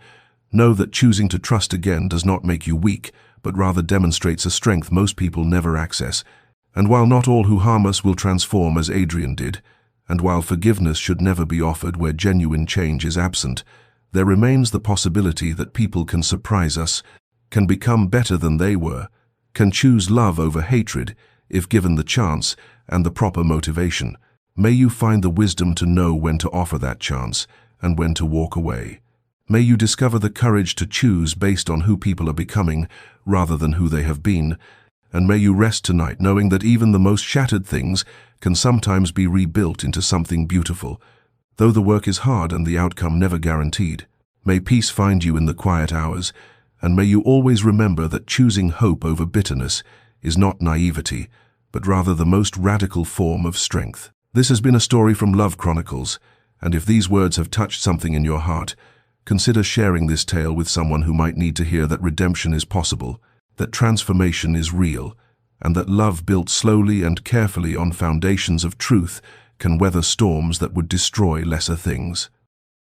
know that choosing to trust again does not make you weak, but rather demonstrates a strength most people never access. And while not all who harm us will transform as Adrian did, and while forgiveness should never be offered where genuine change is absent, there remains the possibility that people can surprise us, can become better than they were, can choose love over hatred, if given the chance and the proper motivation. May you find the wisdom to know when to offer that chance and when to walk away. May you discover the courage to choose based on who people are becoming rather than who they have been, and may you rest tonight knowing that even the most shattered things can sometimes be rebuilt into something beautiful, though the work is hard and the outcome never guaranteed. May peace find you in the quiet hours, and may you always remember that choosing hope over bitterness is not naivety, but rather the most radical form of strength. This has been a story from Love Chronicles, and if these words have touched something in your heart, consider sharing this tale with someone who might need to hear that redemption is possible, that transformation is real, and that love built slowly and carefully on foundations of truth can weather storms that would destroy lesser things.